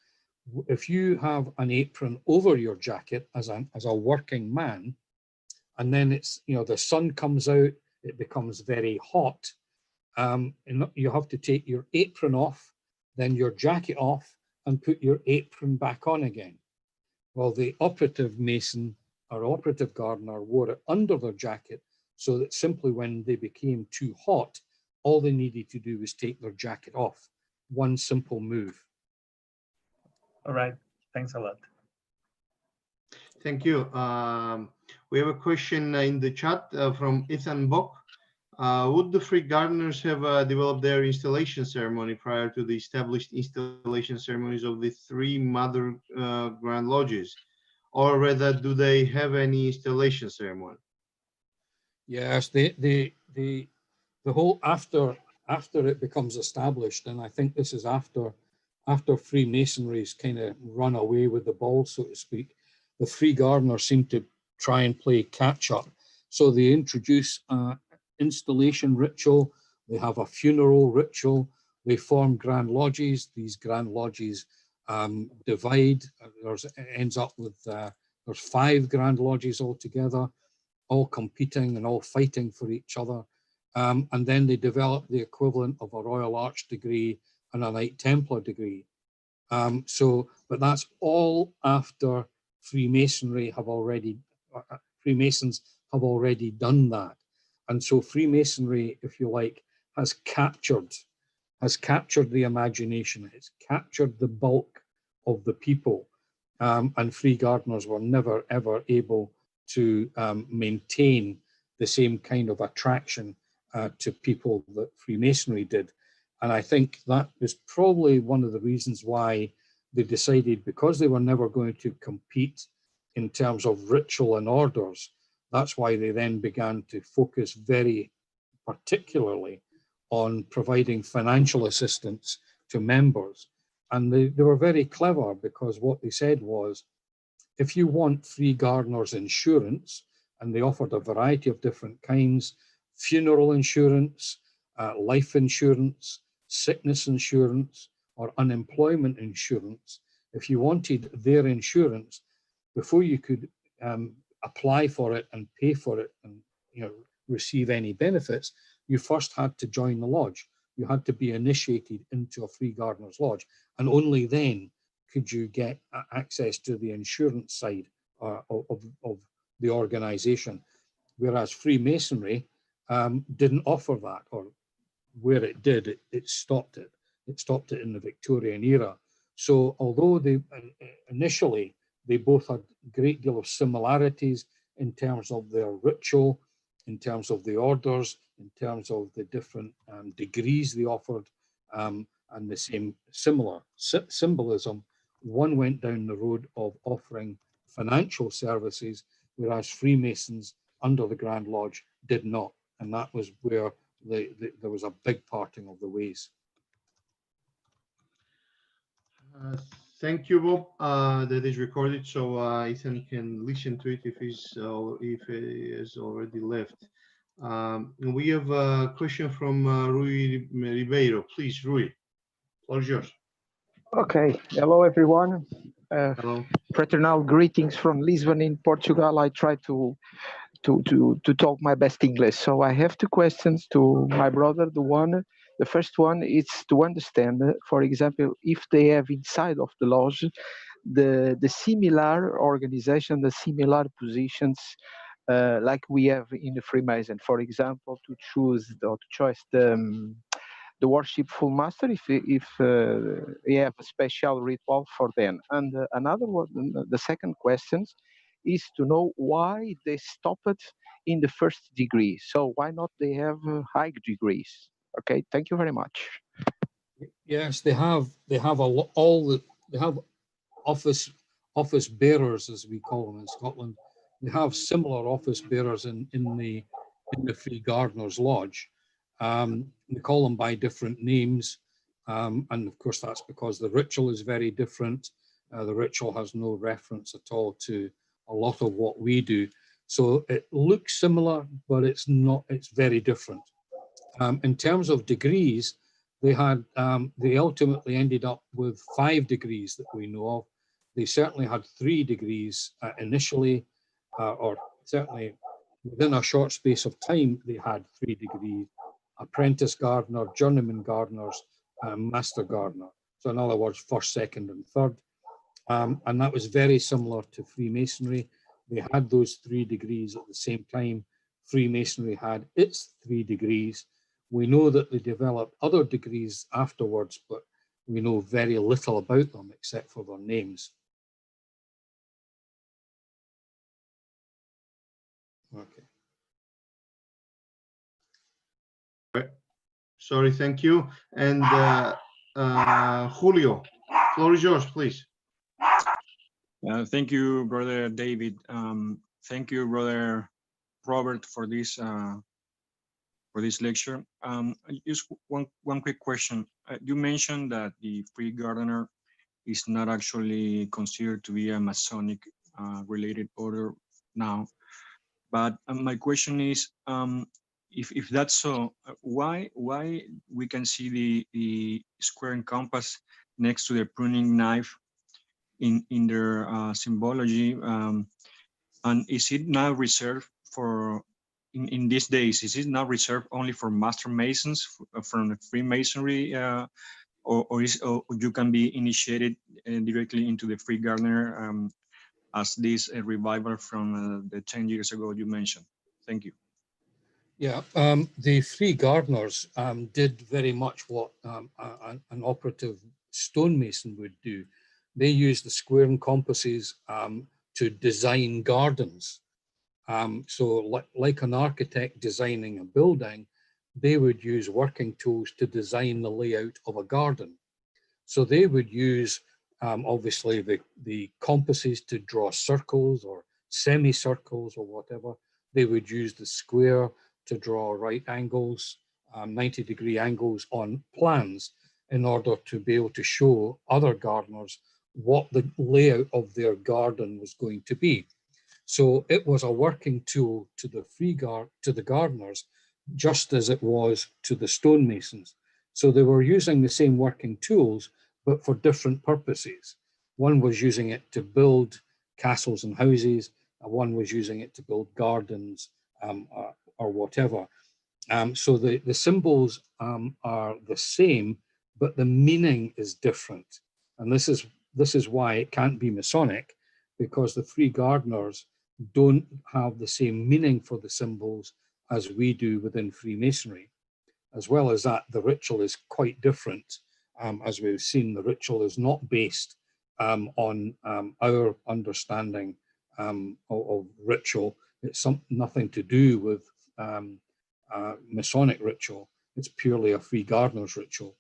If you have an apron over your jacket as a working man, and then it's, you know, the sun comes out, it becomes very hot, and you have to take your apron off, then your jacket off, and put your apron back on again. Well, the operative mason or operative gardener wore it under their jacket, so that simply when they became too hot, all they needed to do was take their jacket off. One simple move. All right, thanks a lot. Thank you. We have a question in the chat from Ethan Bock. Would the Free Gardeners have developed their installation ceremony prior to the established installation ceremonies of the three mother Grand Lodges? Or rather, do they have any installation ceremony? Yes, the whole after it becomes established, and I think this is after Freemasonry's kind of run away with the ball, so to speak, the Free Gardeners seem to try and play catch up. So they introduce installation ritual, they have a funeral ritual, they form Grand Lodges. These Grand Lodges divide. It ends up with there's 5 Grand Lodges altogether, all competing and all fighting for each other. And then they develop the equivalent of a Royal Arch degree and a Knight Templar degree. But that's all after Freemasons have already done that. And so Freemasonry, if you like, has captured the imagination, it's captured the bulk of the people. And Free Gardeners were never, ever able to maintain the same kind of attraction to people that Freemasonry did. And I think that was probably one of the reasons why they decided, because they were never going to compete in terms of ritual and orders, that's why they then began to focus very particularly on providing financial assistance to members. And they were very clever, because what they said was, if you want Free Gardeners insurance, and they offered a variety of different kinds, funeral insurance, life insurance, sickness insurance, or unemployment insurance, if you wanted their insurance, before you could apply for it and pay for it and, you know, receive any benefits, you first had to join the lodge. You had to be initiated into a Free Gardeners Lodge, and only then could you get access to the insurance side of the organization. Whereas Freemasonry didn't offer that, or where it did, it stopped it. It stopped it in the Victorian era. So although they initially, they both had a great deal of similarities in terms of their ritual, in terms of the orders, in terms of the different degrees they offered, and the same similar symbolism, one went down the road of offering financial services, whereas Freemasons under the Grand Lodge did not. And that was where there was a big parting of the ways. Thank you, Bob. That is recorded, so Ethan can listen to it if he has already left. We have a question from Rui Ribeiro. Please, Rui, floor is yours. Okay, hello everyone. Hello. Fraternal greetings from Lisbon in Portugal. I try to talk my best English. So I have 2 questions to my brother. The first one is to understand, for example, if they have inside of the lodge the similar organization, the similar positions like we have in the Freemason. For example, to choose or to choose the worshipful master if you have a special ritual for them. And another one, the second question is to know why they stopped in the first degree. So why not they have high degrees? Okay, thank you very much. Yes, they have. They have they have office bearers, as we call them in Scotland. They have similar office bearers in the Free Gardeners Lodge. They call them by different names, and of course that's because the ritual is very different. The ritual has no reference at all to a lot of what we do, so it looks similar, but it's not. It's very different. In terms of degrees, they ultimately ended up with 5 degrees that we know of. They certainly had 3 degrees initially, or certainly within a short space of time, they had 3 degrees: apprentice gardener, journeyman gardeners, master gardener. So in other words, first, second, and third. And that was very similar to Freemasonry. They had those 3 degrees at the same time. Freemasonry had its 3 degrees. We know that they developed other degrees afterwards, but we know very little about them except for their names. Okay. Sorry, thank you. And Julio, floor is yours, please. Thank you, Brother David. Thank you, Brother Robert, for this lecture. Just one quick question. You mentioned that the Free Gardener is not actually considered to be a Masonic related order now. But my question is, if that's so, why we can see the square and compass next to the pruning knife in their symbology, and is it now reserved for in these days? Is it now reserved only for Master Masons from the Freemasonry, or you can be initiated directly into the Free Gardener as this revival from the 10 years ago you mentioned? Thank you. Yeah, the Free Gardeners did very much what an operative stonemason would do. They used the square and compasses to design gardens. So like an architect designing a building, they would use working tools to design the layout of a garden. So they would use obviously the compasses to draw circles or semicircles or whatever. They would use the square to draw right angles, 90-degree angles on plans in order to be able to show other gardeners what the layout of their garden was going to be. So it was a working tool to the gardeners, just as it was to the stonemasons. So they were using the same working tools, but for different purposes. One was using it to build castles and houses, and one was using it to build gardens or whatever. So the symbols are the same, but the meaning is different. And this is why it can't be Masonic, because the Free Gardeners don't have the same meaning for the symbols as we do within Freemasonry. As well as that, the ritual is quite different. As we've seen, the ritual is not based on our understanding of ritual. It's nothing to do with Masonic ritual. It's purely a Free Gardener's ritual.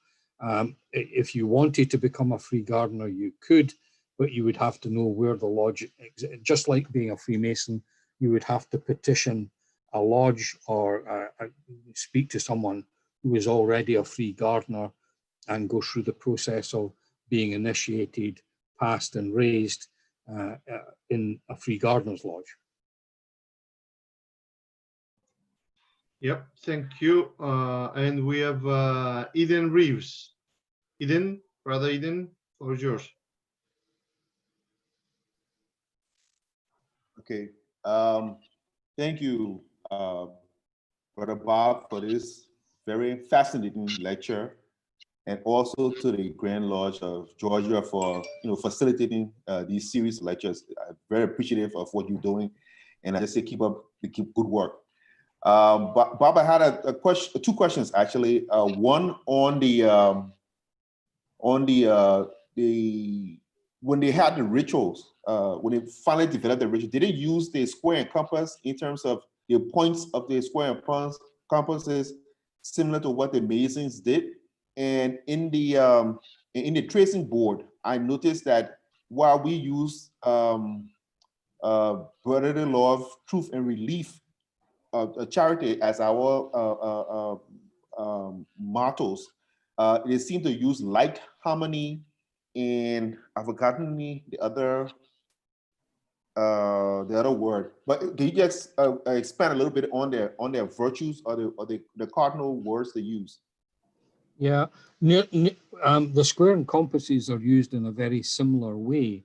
If you wanted to become a Free Gardener, you could, but you would have to know where the lodge, just like being a Freemason, you would have to petition a lodge or speak to someone who is already a Free Gardener and go through the process of being initiated, passed and raised in a Free Gardener's Lodge. Yep, thank you. And we have Eden Reeves. Eden, Brother Eden, floor is yours. Okay. Thank you, Brother Bob, for this very fascinating lecture, and also to the Grand Lodge of Georgia for facilitating these series of lectures. I'm very appreciative of what you're doing, and I just say keep up the good work. But Bob, I had a question, two questions actually. One on the when they had the rituals, when they finally developed the ritual, did they use the square and compass in terms of the points of the square and compasses, similar to what the Masons did? And in the tracing board, I noticed that while we use brotherly love, truth, and relief, charity as our mottos, they seem to use light, harmony, and I've forgotten the other word. But can you just expand a little bit on their virtues or the cardinal words they use? Yeah, the square and compasses are used in a very similar way,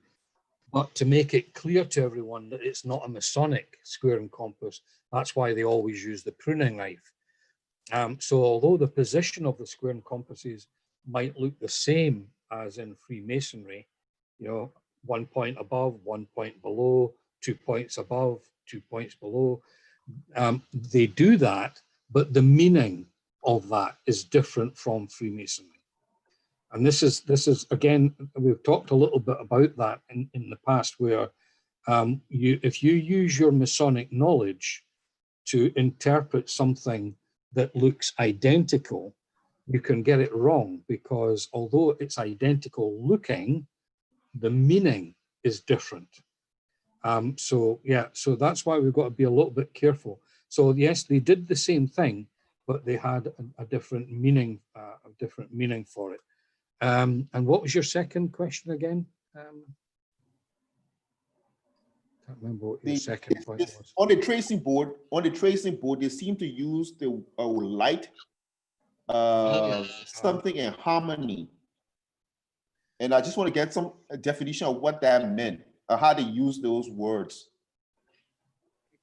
but to make it clear to everyone that it's not a Masonic square and compass, that's why they always use the pruning knife. So although the position of the square and compasses might look the same as in Freemasonry, you know, 1 point above, 1 point below, 2 points above, 2 points below, they do that, but the meaning of that is different from Freemasonry. And this is again, we've talked a little bit about that in the past, where if you use your Masonic knowledge to interpret something that looks identical, you can get it wrong, because although it's identical looking, the meaning is different. So that's why we've got to be a little bit careful. So yes, they did the same thing, but they had a different meaning, for it. And what was your second question again? Can't remember what your second point was. On the tracing board, they seem to use the light, something in harmony. And I just want to get some definition of what that meant, or how they use those words.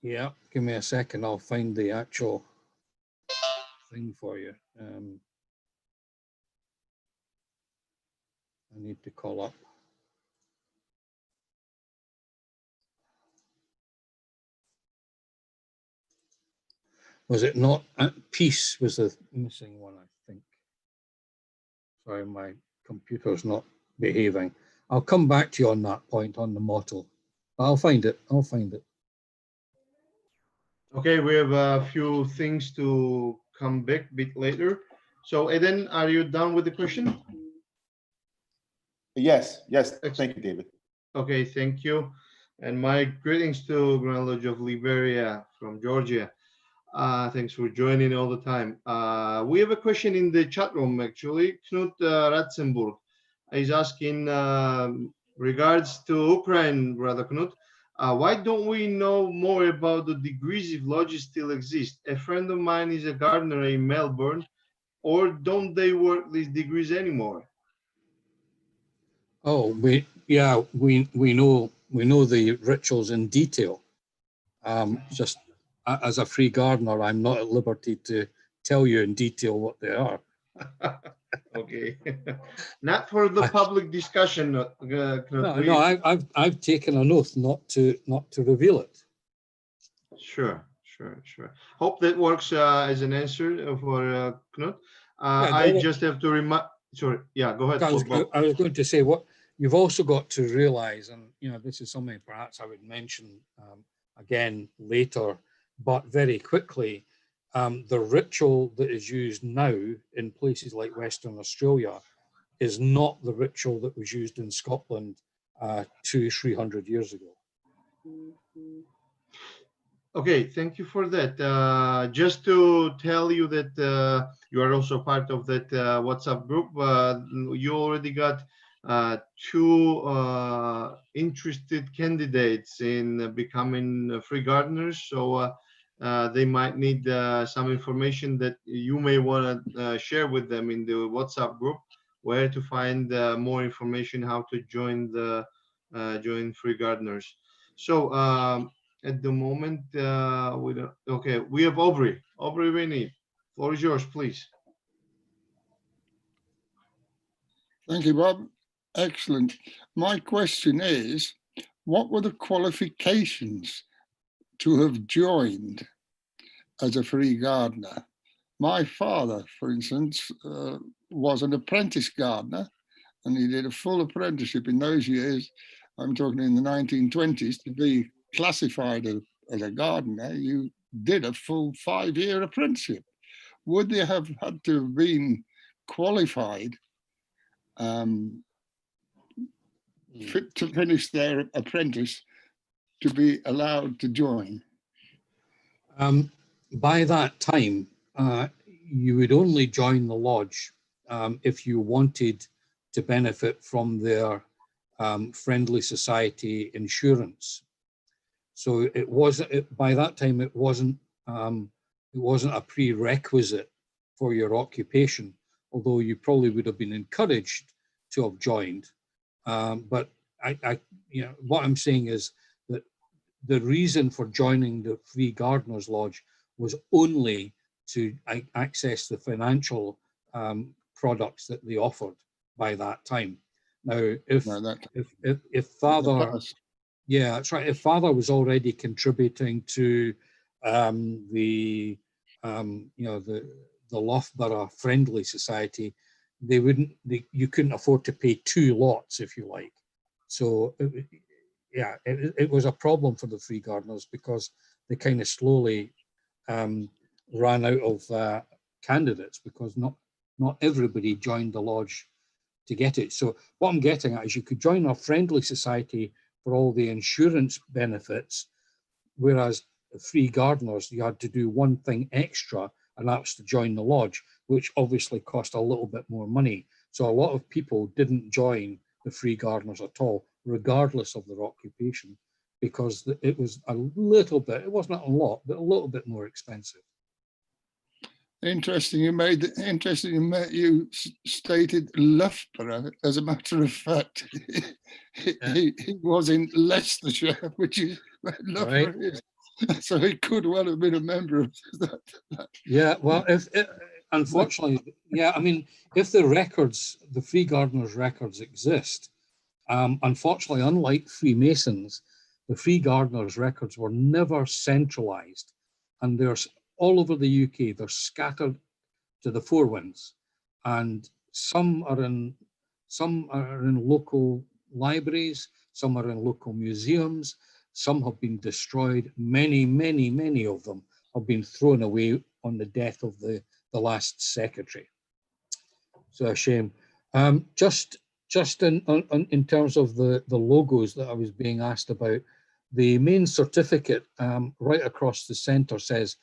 Yeah, give me a second. I'll find the actual thing for you. I need to call up. Was it not? Peace was the missing one, I think. Sorry, my computer's not behaving. I'll come back to you on that point on the motto. I'll find it. Okay, we have a few things to come back a bit later. So Eden, are you done with the question? Yes. Thank you, David. Okay, thank you. And my greetings to Grand Lodge of Liberia from Georgia. Thanks for joining all the time. We have a question in the chat room, actually. Knut Ratzenburg is asking regards to Ukraine, Brother Knut. Why don't we know more about the degrees if lodges still exist? A friend of mine is a gardener in Melbourne, or don't they work these degrees anymore? Oh, we know the rituals in detail. Just as a free gardener, I'm not at liberty to tell you in detail what they are. Okay, not for the public discussion. No, I've taken an oath not to reveal it. Sure. Hope that works as an answer for Knut. I just have to remind. Sorry, yeah, go ahead. I was going to say, what you've also got to realize, and this is something perhaps I would mention again later, but very quickly, the ritual that is used now in places like Western Australia is not the ritual that was used in Scotland 200-300 years ago. Okay, thank you for that. Just to tell you that you are also part of that WhatsApp group. You already got 2 interested candidates in becoming free gardeners. So they might need some information that you may want to share with them in the WhatsApp group, where to find more information, how to join join free gardeners. So at the moment, we don't. Okay, we have Aubrey. Aubrey Winnie, floor is yours, please. Thank you, Bob. Excellent. My question is, what were the qualifications to have joined? as a free gardener. My father, for instance, was an apprentice gardener, and he did a full apprenticeship in those years. I'm talking in the 1920s. To be classified as a gardener, you did a full 5-year apprenticeship. Would they have had to have been qualified to finish their apprentice to be allowed to join? By that time, you would only join the lodge if you wanted to benefit from their friendly society insurance. So it wasn't, by that time, it wasn't a prerequisite for your occupation, although you probably would have been encouraged to have joined. But what I'm saying is that the reason for joining the Free Gardeners Lodge was only to access the financial products that they offered by that time. Now, if Father, yeah, that's right. If Father was already contributing to the Loughborough Friendly Society, you couldn't afford to pay 2 lots, if you like. So it was a problem for the Free Gardeners because they kind of slowly ran out of candidates because not everybody joined the lodge to get it. So what I'm getting at is you could join a friendly society for all the insurance benefits, whereas the Free Gardeners, you had to do one thing extra, and that's to join the lodge, which obviously cost a little bit more money. So a lot of people didn't join the Free Gardeners at all, regardless of their occupation, because it was a little bit, it wasn't a lot, but a little bit more expensive. Interesting. You stated Loughborough. As a matter of fact, he was in Leicestershire, which is where Loughborough is. So he could well have been a member of that. Yeah, well, unfortunately, yeah, I mean, if the Free Gardeners records exist, unfortunately, unlike Freemasons, the Free Gardeners records were never centralized, and there's all over the UK. They're scattered to the four winds, and some are in local libraries, some are in local museums, some have been destroyed. Many of them have been thrown away on the death of the last secretary. So a shame. Just in terms of the logos that I was being asked about, the main certificate right across the center says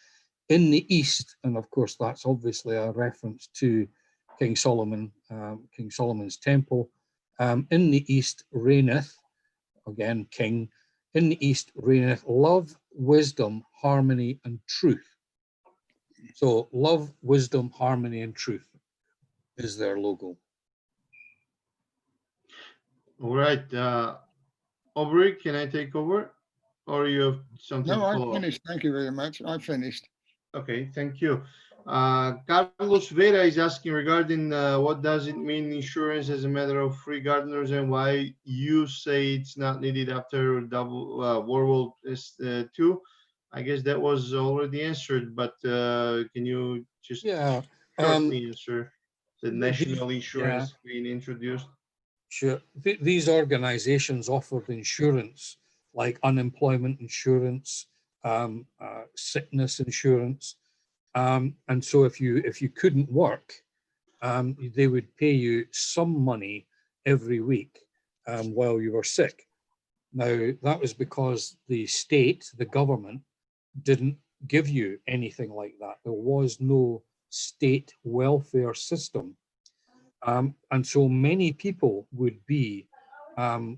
"in the East," and of course that's obviously a reference to King Solomon, King Solomon's temple. "In the East reigneth," again King, "in the East reigneth love, wisdom, harmony, and truth." So love, wisdom, harmony, and truth is their logo. All right, Aubrey, can I take over, or you have something? No, I finished. Thank you very much. I finished. Okay, thank you. Carlos Vera is asking regarding what does it mean insurance as a matter of Free Gardeners, and why you say it's not needed after World War II. I guess that was already answered, but can you just shortly answer the national insurance being introduced? Sure. These organizations offered insurance like unemployment insurance, sickness insurance. And so if you couldn't work, they would pay you some money every week while you were sick. Now, that was because the state, the government, didn't give you anything like that. There was no state welfare system. And so many people would be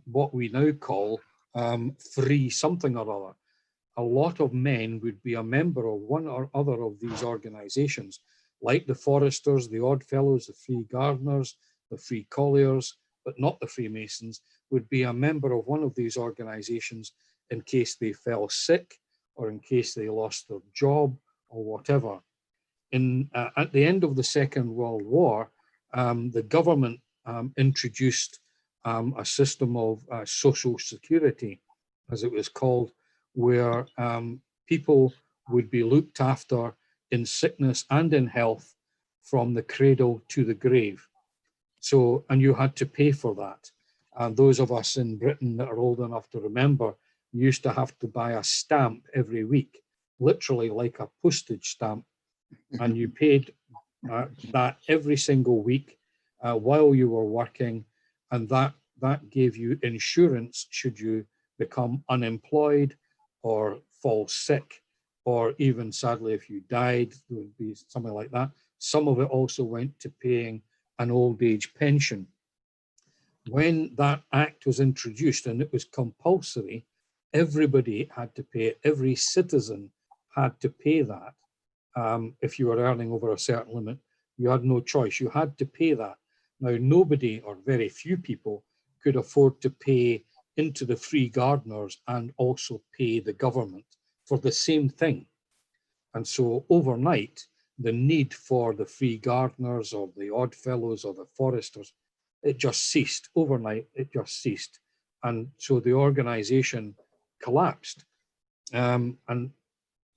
what we now call free something or other. A lot of men would be a member of one or other of these organizations, like the Foresters, the Oddfellows, the Free Gardeners, the Free Colliers, but not the Freemasons, would be a member of one of these organizations in case they fell sick or in case they lost their job or whatever. At the end of the Second World War, the government introduced a system of social security, as it was called, where people would be looked after in sickness and in health from the cradle to the grave. So, and you had to pay for that. And those of us in Britain that are old enough to remember used to have to buy a stamp every week, literally like a postage stamp. And you paid that every single week while you were working. And that gave you insurance should you become unemployed or fall sick, or even sadly, if you died, there would be something like that. Some of it also went to paying an old age pension. When that act was introduced and it was compulsory, everybody had to pay it. Every citizen had to pay that. If you were earning over a certain limit, you had no choice. You had to pay that. Now, nobody or very few people could afford to pay into the free gardeners and also pay the government for the same thing. And so overnight, the need for the free gardeners or the odd fellows or the foresters, it just ceased. Overnight, it just ceased. And so the organization collapsed. And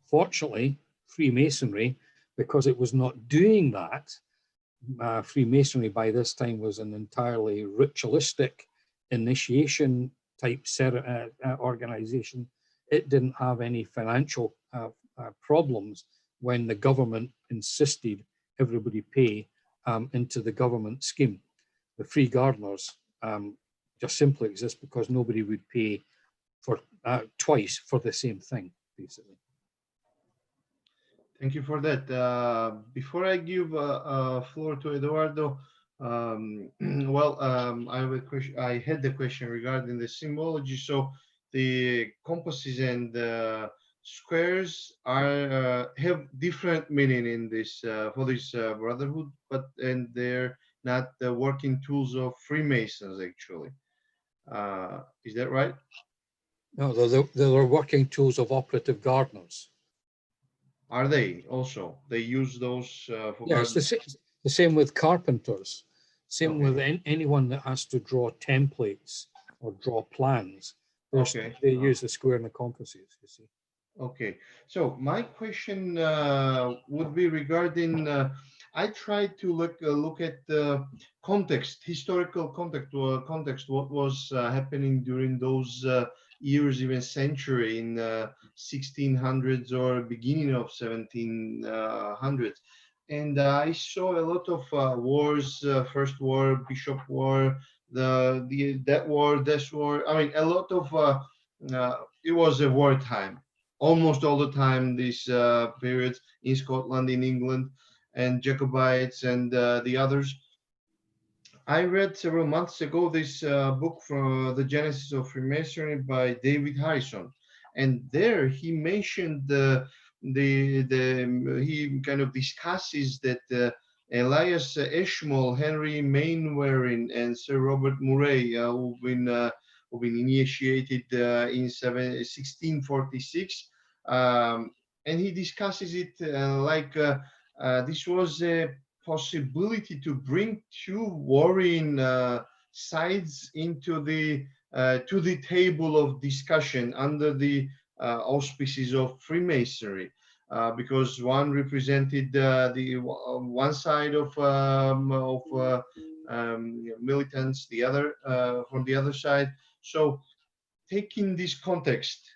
fortunately, Freemasonry, because it was not doing that, Freemasonry by this time was an entirely ritualistic initiation type organization. It didn't have any financial problems when the government insisted everybody pay into the government scheme. The free gardeners just simply exist because nobody would pay for twice for the same thing, basically. Thank you for that. Before I give floor to Eduardo, I have a question. I had the question regarding the symbology. So the compasses and squares are have different meaning in this for this brotherhood, and they're not the working tools of Freemasons actually. Is that right? No, they're working tools of operative gardeners. Are they also? They use those for Yeah, it's the same with carpenters. Same with anyone that has to draw templates or draw plans. They use the square and the compasses, you see. Okay, so my question would be regarding, I tried to look at the context, historical context, what was happening during those years, even century in 1600s or beginning of 1700s. And I saw a lot of wars, First War, Bishop War, that war, this war. I mean, a lot of, it was a wartime. Almost all the time, these periods in Scotland, in England, and Jacobites and the others. I read several months ago this book from The Genesis of Freemasonry by David Harrison, and there he mentioned he kind of discusses that Elias Ashmole, Henry Mainwaring, and Sir Robert Murray, who've been initiated in 1646, and he discusses it like this was a possibility to bring two warring sides into the to the table of discussion under the auspices of Freemasonry, because one represented the one side of militants, the other from the other side. So, taking this context,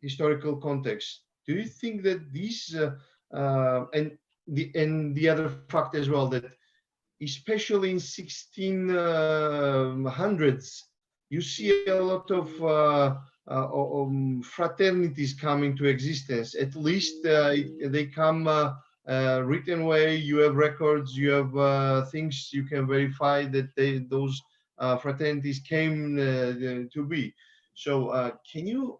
historical context, do you think that these and the other fact as well, that especially in 1600s, you see a lot of fraternities coming to existence. At least they come written way. You have records, you have things you can verify that those fraternities came to be. So can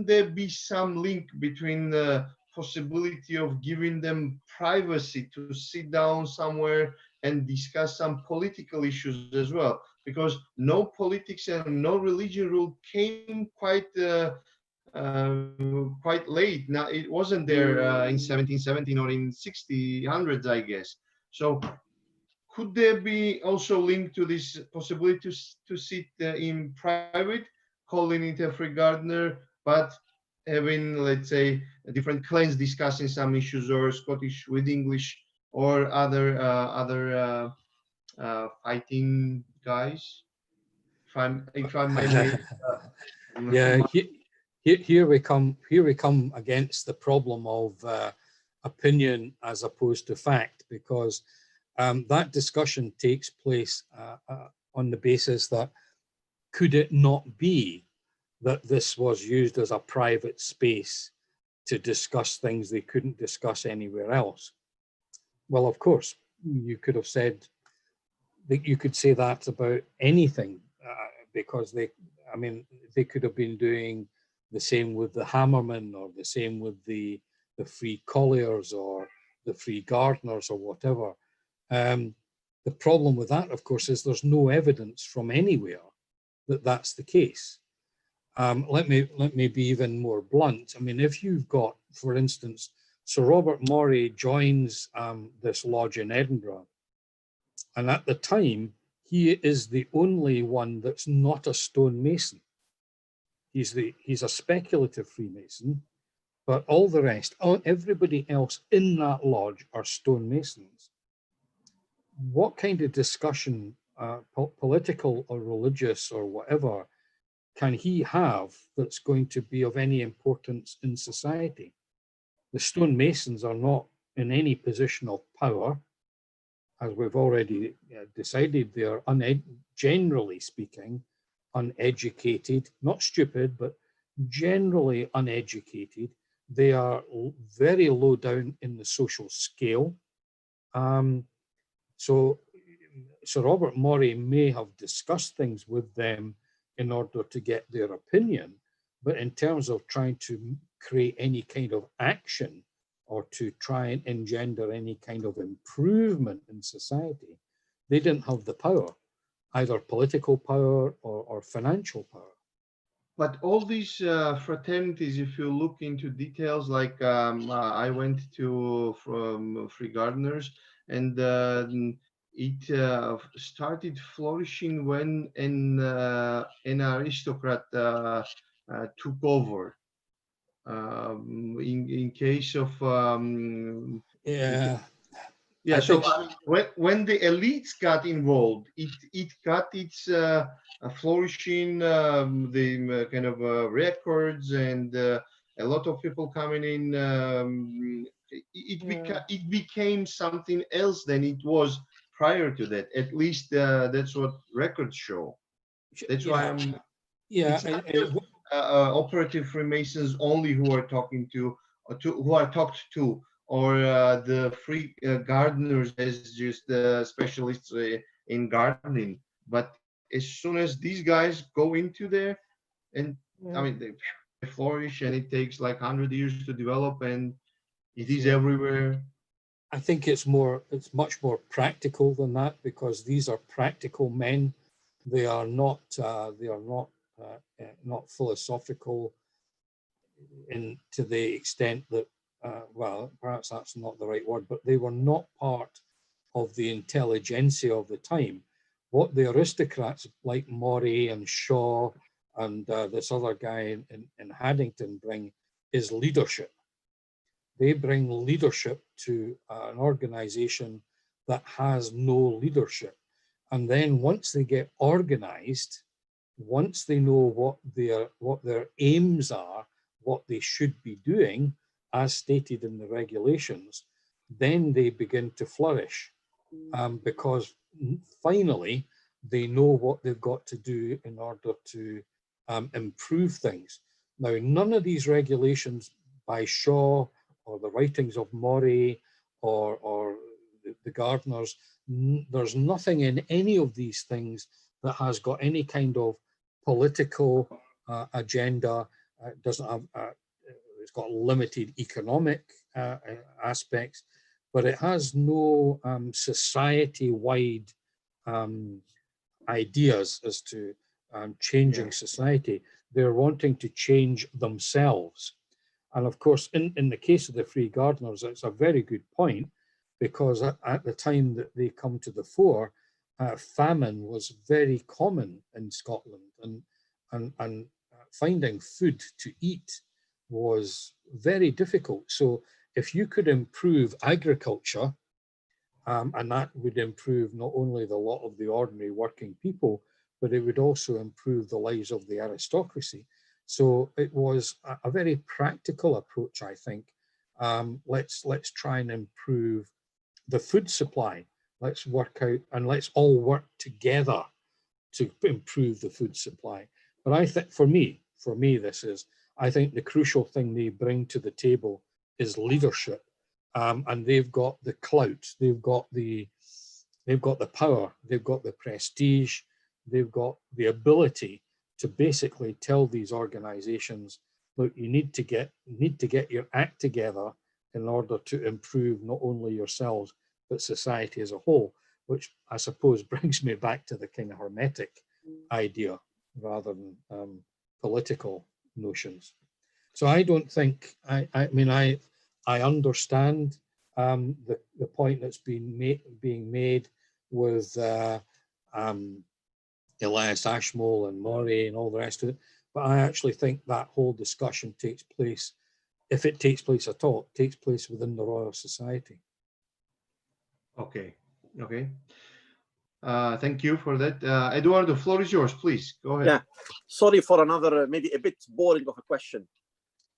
there be some link between the possibility of giving them privacy to sit down somewhere and discuss some political issues as well? Because no politics and no religion rule came quite late. Now, it wasn't there in 1717 or in 1600s, I guess. So could there be also linked to this possibility to sit in private, calling it a free gardener, but having, let's say, different clans discussing some issues, or Scottish with English, or other fighting guys, if I may make. Yeah, here we come against the problem of opinion as opposed to fact, because that discussion takes place on the basis that could it not be that this was used as a private space to discuss things they couldn't discuss anywhere else? Well, of course, you could have said that you could say that about anything, because they could have been doing the same with the Hammermen, or the same with the Free Colliers, or the Free Gardeners, or whatever. The problem with that, of course, is there's no evidence from anywhere that that's the case. Let me be even more blunt. I mean, if you've got, for instance, Sir Robert Morey joins this lodge in Edinburgh, and at the time, he is the only one that's not a stonemason. He's a speculative Freemason, but all the rest, everybody else in that lodge are stonemasons. What kind of discussion, political or religious or whatever, can he have that's going to be of any importance in society? The stonemasons are not in any position of power. As we've already decided, they are, generally speaking, uneducated, not stupid, but generally uneducated. They are very low down in the social scale. So Sir Robert Morey may have discussed things with them in order to get their opinion, but in terms of trying to create any kind of action or to try and engender any kind of improvement in society, they didn't have the power, either political power or financial power. But all these fraternities, if you look into details, like I went to from Free Gardeners, and it started flourishing when an aristocrat took over. In case of yeah, so when the elites got involved, it got its flourishing, the kind of records, and a lot of people coming in. It became something else than it was prior to that. At least that's what records show. That's why I'm. It's not just, operative Freemasons only who are talking to, who are talked to, or the Free Gardeners as just specialists in gardening. But as soon as these guys go into there, and I mean, they flourish, and it takes like 100 years to develop, and it is everywhere. I think it's much more practical than that, because these are practical men. They are not not philosophical to the extent that, well, perhaps that's not the right word, but they were not part of the intelligentsia of the time. What the aristocrats like Morey and Shaw and this other guy in Haddington bring is leadership. They bring leadership to an organization that has no leadership. And then once they get organized, once they know what their aims are, what they should be doing, as stated in the regulations, then they begin to flourish, because finally they know what they've got to do in order to improve things. Now, none of these regulations by Shaw or the writings of Morey or the Gardeners, there's nothing in any of these things that has got any kind of political agenda. It doesn't have, it's got limited economic aspects, but it has no society-wide ideas as to changing society. They're wanting to change themselves. And of course, in the case of the Free Gardeners, it's a very good point, because at the time that they come to the fore, famine was very common in Scotland, and finding food to eat was very difficult. So if you could improve agriculture, and that would improve not only the lot of the ordinary working people, but it would also improve the lives of the aristocracy. So it was a very practical approach, I think. Let's try and improve the food supply. Let's work out and let's all work together to improve the food supply. But I think for me, I think the crucial thing they bring to the table is leadership. And they've got the clout, they've got the power, they've got the prestige, they've got the ability to basically tell these organizations, look, you need to get your act together in order to improve not only yourselves, but society as a whole, which I suppose brings me back to the kind of hermetic idea rather than political notions. So I don't think, I mean, I understand the point that's being made with Elias Ashmole and Maury and all the rest of it, but I actually think that whole discussion takes place, if it takes place at all, it takes place within the Royal Society. Okay, okay. Thank you for that. Eduardo, the floor is yours, please. Go ahead. Yeah, sorry for another, maybe a bit boring of a question.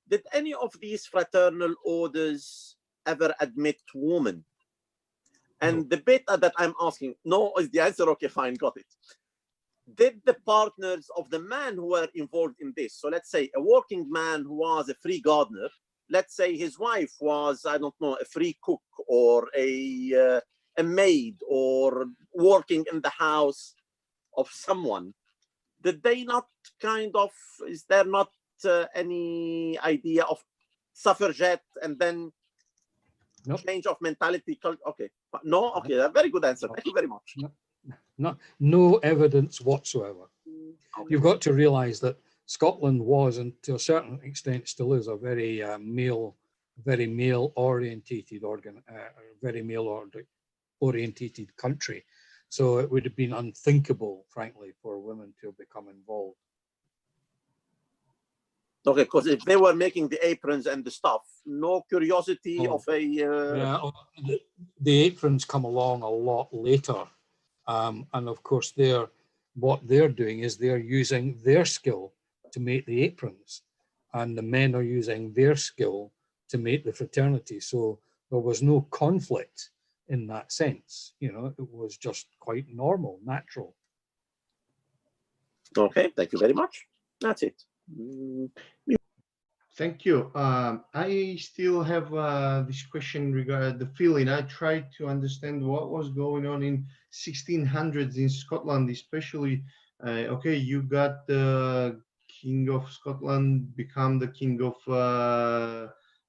Did any of these fraternal orders ever admit women? And No. the bit that I'm asking, no is the answer, okay, fine, got it. Did the partners of the man who were involved in this, so let's say a working man who was a free gardener, let's say his wife was, I don't know, a free cook or a maid or working in the house of someone, did they not kind of, is there not any idea of suffragette and then Nope. change of mentality? Okay, no, okay, a very good answer. Thank you very much. No evidence whatsoever. Okay. You've got to realize that Scotland was, and to a certain extent still is, a very male-orientated orientated country. So it would have been unthinkable, frankly, for women to have become involved. Okay, because if they were making the aprons and the stuff, no curiosity of a... Yeah, the aprons come along a lot later. And of course, what they're doing is they're using their skill to make the aprons, and the men are using their skill to make the fraternity. So there was no conflict in that sense. You know, it was just quite normal, natural. Okay, thank you very much. That's it. Thank you. I still have this question regarding the feeling. I tried to understand what was going on in 1600s in Scotland, especially. Okay, you got the King of Scotland become the King of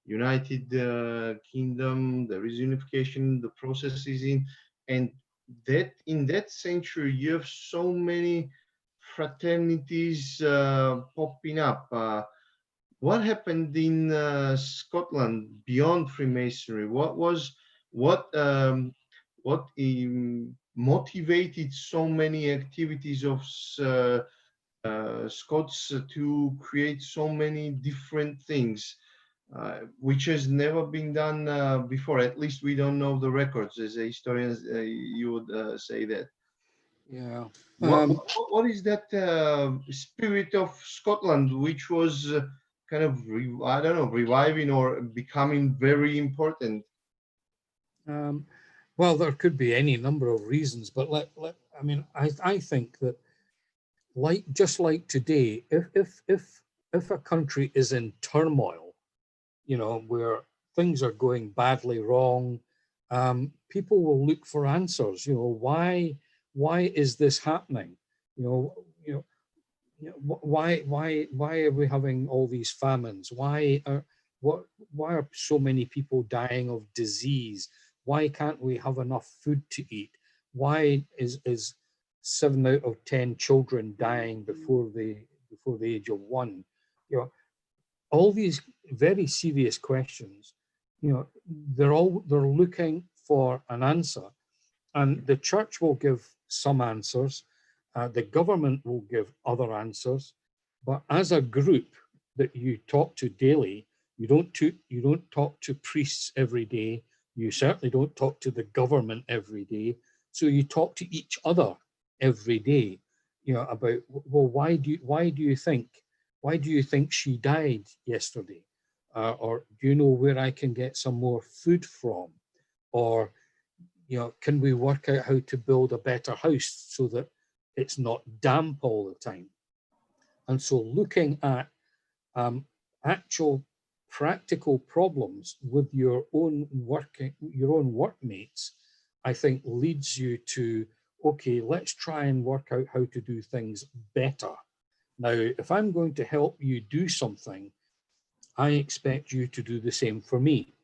United Kingdom. There is unification. The process is in, and that in that century you have so many fraternities popping up. What happened in Scotland beyond Freemasonry? What motivated so many activities of Scots to create so many different things, which has never been done before? At least we don't know the records. As a historian, you would say that. Yeah. What is that spirit of Scotland, which was kind of, I don't know, reviving or becoming very important? Well, there could be any number of reasons, but I mean, I think that, just like today, if a country is in turmoil, you know, where things are going badly wrong, people will look for answers. You know, why is this happening? Why are we having all these famines? Why are so many people dying of disease? Why can't we have enough food to eat? Why is 7 out of 10 children dying before the age of 1? You know, all these very serious questions. You know, they're looking for an answer, and the church will give some answers. The government will give other answers, but as a group, that you talk to daily. You don't talk to priests every day. You certainly don't talk to the government every day. So you talk to each other every day, about, well, why do you think she died yesterday? Or do you know where I can get some more food from? Or, can we work out how to build a better house so that it's not damp all the time? And so looking at actual practical problems with your own workmates, I think leads you to, okay, let's try and work out how to do things better. Now, if I'm going to help you do something, I expect you to do the same for me.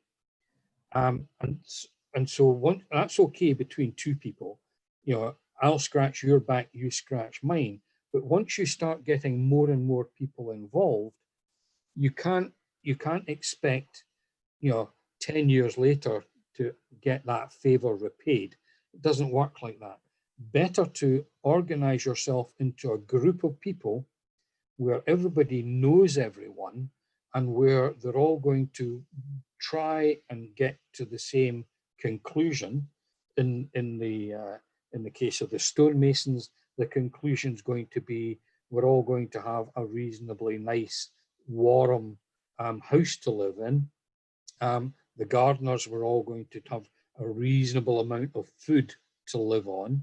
And so that's okay between two people. I'll scratch your back, you scratch mine. But once you start getting more and more people involved, you can't expect 10 years later to get that favor repaid. It doesn't work like that. Better to organize yourself into a group of people where everybody knows everyone and where they're all going to try and get to the same conclusion. In the case of the stonemasons, the conclusion is going to be, we're all going to have a reasonably nice, warm house to live in. The gardeners were all going to have a reasonable amount of food to live on.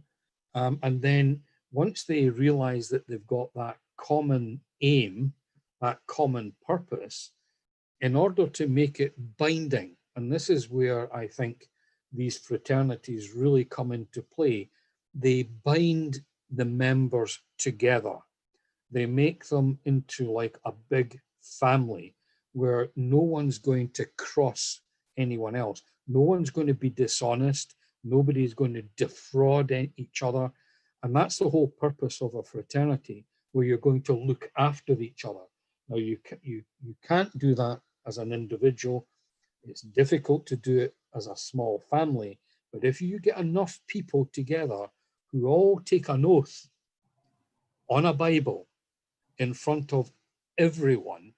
And then once they realize that they've got that common aim, that common purpose, in order to make it binding, and this is where I think these fraternities really come into play, they bind the members together. They make them into like a big family where no one's going to cross anyone else. No one's going to be dishonest. Nobody's going to defraud each other. And that's the whole purpose of a fraternity, where you're going to look after each other. Now, you can't do that as an individual. It's difficult to do it as a small family. But if you get enough people together who all take an oath on a Bible in front of everyone,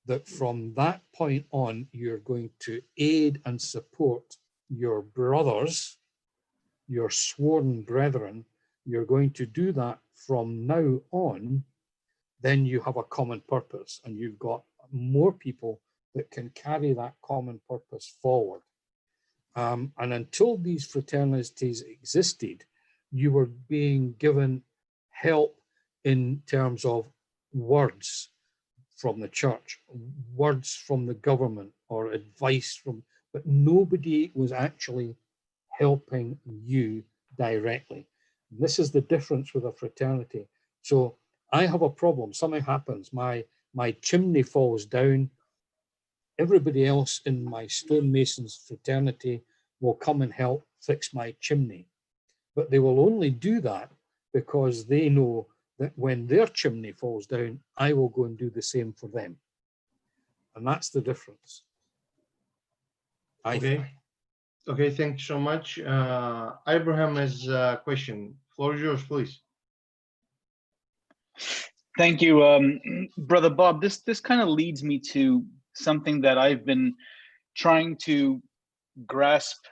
that from that point on, you're going to aid and support your brothers, your sworn brethren, you're going to do that from now on, then you have a common purpose and you've got more people that can carry that common purpose forward. And until these fraternities existed, you were being given help in terms of words from the church, words from the government, or advice from, but nobody was actually helping you directly. This is the difference with a fraternity. So I have a problem, something happens, my chimney falls down, everybody else in my stonemasons fraternity will come and help fix my chimney. But they will only do that because they know that when their chimney falls down, I will go and do the same for them. And that's the difference. Okay, thanks so much. Abraham has a question. Floor is yours, please. Thank you, Brother Bob. This kind of leads me to something that I've been trying to grasp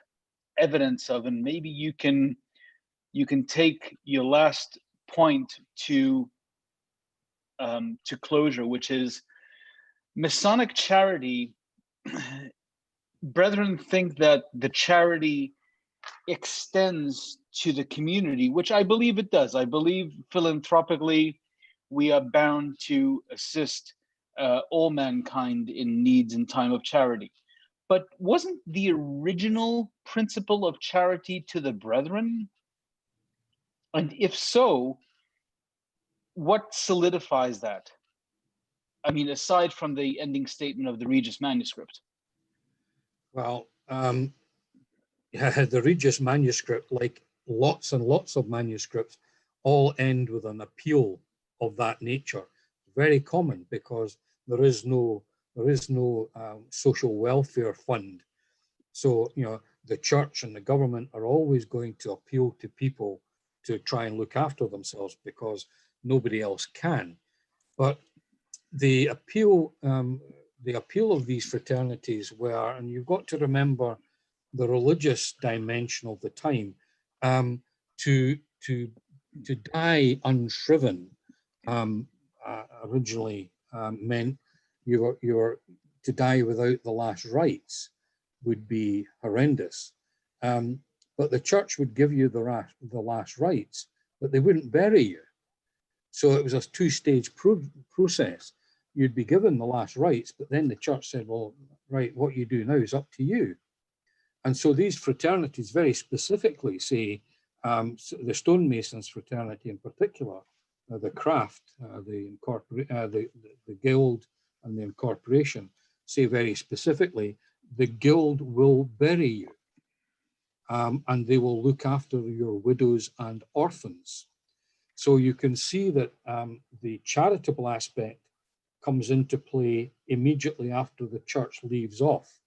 evidence of, and maybe you can take your last point to closure, which is Masonic charity. Brethren think that the charity extends to the community, which I believe it does. I believe philanthropically we are bound to assist all mankind in needs in time of charity. But wasn't the original principle of charity to the brethren? And if so, what solidifies that? I mean, aside from the ending statement of the Regis manuscript. Well, the Regis manuscript, like lots and lots of manuscripts, all end with an appeal of that nature. Very common, because there is no social welfare fund. So, the church and the government are always going to appeal to people to try and look after themselves because nobody else can. But the appeal of these fraternities were, and you've got to remember the religious dimension of the time, to die unshriven originally meant you were to die without the last rites would be horrendous. But the church would give you the last rites, but they wouldn't bury you. So it was a two-stage process. You'd be given the last rites, but then the church said, well, right, what you do now is up to you. And so these fraternities very specifically say, the stonemasons fraternity in particular, the craft, the guild and the incorporation say very specifically, the guild will bury you, and they will look after your widows and orphans. So you can see that the charitable aspect comes into play immediately after the church leaves off.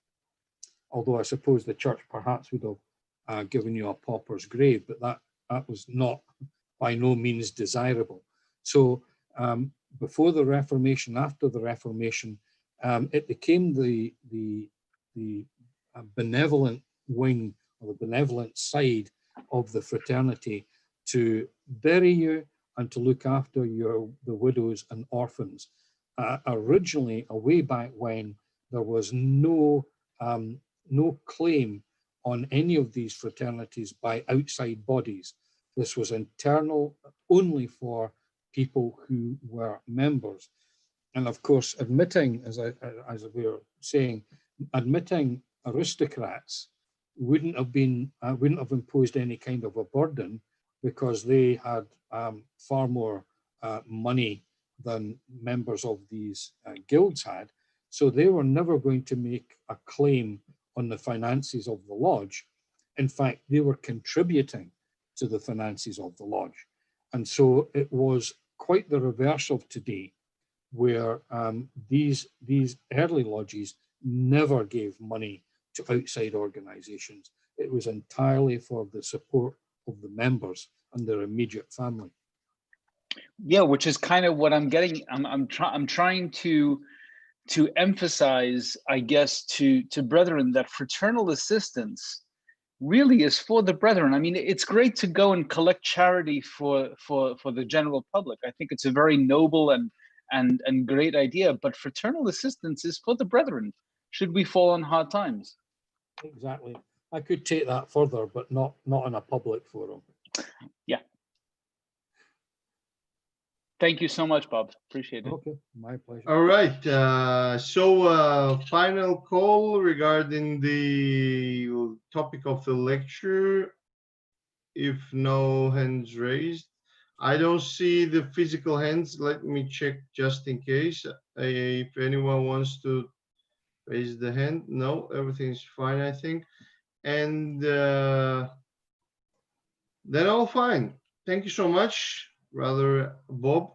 Although I suppose the church perhaps would have given you a pauper's grave, but that was not by no means desirable. So before the Reformation, after the Reformation, it became the benevolent wing or the benevolent side of the fraternity to bury you and to look after the widows and orphans. Originally, way back when, there was no claim on any of these fraternities by outside bodies. This was internal only for people who were members. And of course, admitting, as we were saying, admitting aristocrats wouldn't have imposed any kind of a burden, because they had far more money than members of these guilds had. So they were never going to make a claim on the finances of the lodge. In fact, they were contributing to the finances of the lodge. And so it was quite the reverse of today, where these early lodges never gave money to outside organizations. It was entirely for the support of the members and their immediate family. Yeah, which is kind of what I'm getting. I'm trying to emphasize, I guess, to brethren, that fraternal assistance really is for the brethren. I mean, it's great to go and collect charity for the general public. I think it's a very noble and great idea, but fraternal assistance is for the brethren should we fall on hard times. Exactly. I could take that further, but not in a public forum. Yeah. Thank you so much, Bob. Appreciate it. Okay, my pleasure. All right. So final call regarding the topic of the lecture. If no hands raised, I don't see the physical hands. Let me check just in case. If anyone wants to raise the hand. No, everything's fine, I think. And then all fine. Thank you so much, Brother Bob.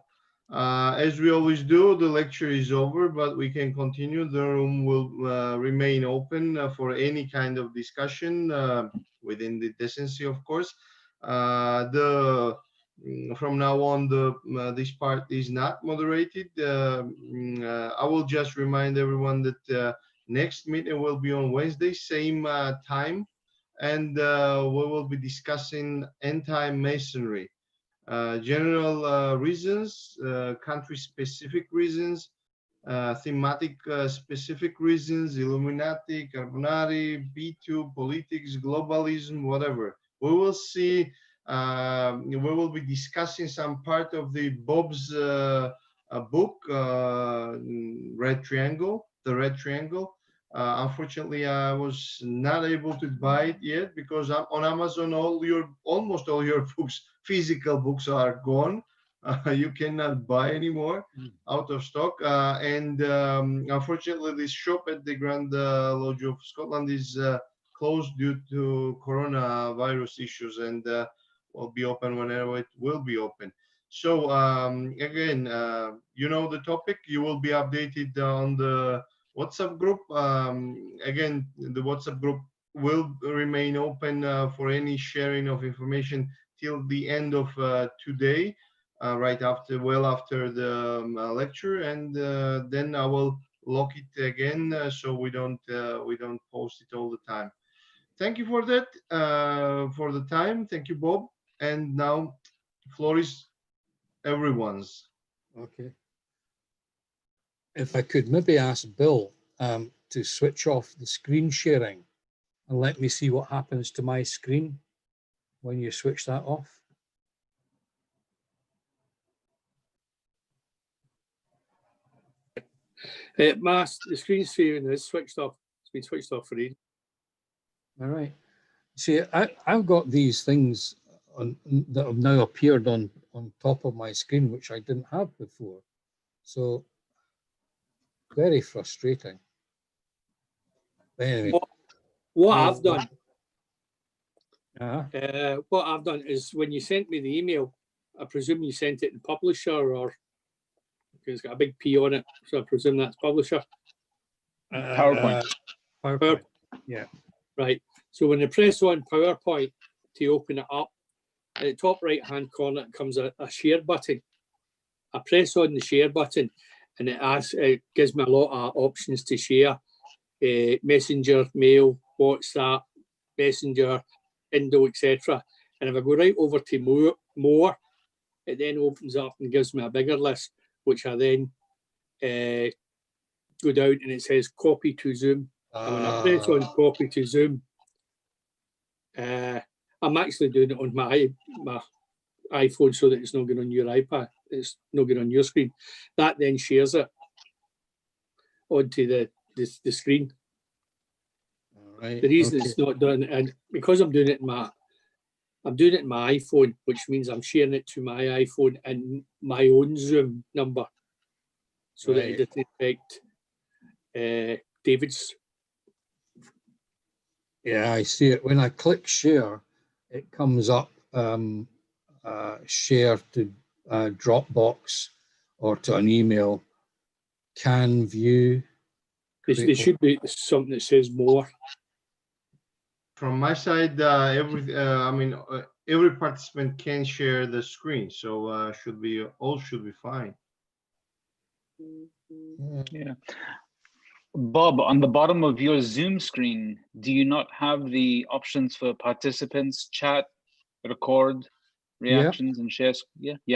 As we always do, the lecture is over, but we can continue. The room will remain open for any kind of discussion within the decency, of course. From now on, this part is not moderated. I will just remind everyone that next meeting will be on Wednesday, same time, and we will be discussing anti-Masonry. General reasons, country-specific reasons, thematic specific reasons, Illuminati, Carbonari, B2, politics, globalism, whatever. We will see, we will be discussing some part of the Bob's book, Red Triangle, the Red Triangle. Unfortunately, I was not able to buy it yet because on Amazon, almost all your books, physical books, are gone. You cannot buy anymore, out of stock. And unfortunately, this shop at the Grand Lodge of Scotland is closed due to coronavirus issues, and will be open whenever it will be open. So again, you know the topic. You will be updated on the WhatsApp group. Again, the WhatsApp group will remain open for any sharing of information till the end of today. right after, well after the lecture, and then I will lock it again so we don't post it all the time. Thank you for that, for the time. Thank you, Bob. And now, floor is everyone's. Okay. If I could maybe ask Bill to switch off the screen sharing and let me see what happens to my screen when you switch that off. The screen sharing is switched off. It's been switched off for you. All right. See, I've got these things that have now appeared on top of my screen, which I didn't have before. So very frustrating. Anyway. What I've done, Uh-huh. what I've done is when you sent me the email, I presume you sent it in publisher, or because it's got a big P on it, so I presume that's publisher. PowerPoint. PowerPoint. Yeah. Right. So when you press on PowerPoint to open it up, at the top right hand corner comes a share button. I press on the share button and it gives me a lot of options to share. Messenger, mail, WhatsApp, Messenger, Indo, etc. And if I go right over to more, it then opens up and gives me a bigger list, which I then go down and it says copy to Zoom. And when I press on copy to Zoom, I'm actually doing it on my iPhone so that it's not going on your iPad. It's not going on your screen. That then shares it onto the screen. Right. The reason it's not done, and because I'm doing it in my iPhone, which means I'm sharing it to my iPhone and my own Zoom number, so that it doesn't affect David's. Yeah, I see it. When I click share, it comes up share to Dropbox or to an email. Can view. There should be something that says more. From my side, every participant can share the screen, so all should be fine. Yeah. Bob, on the bottom of your Zoom screen, do you not have the options for participants, chat, record, reactions, and share? Yeah, you have.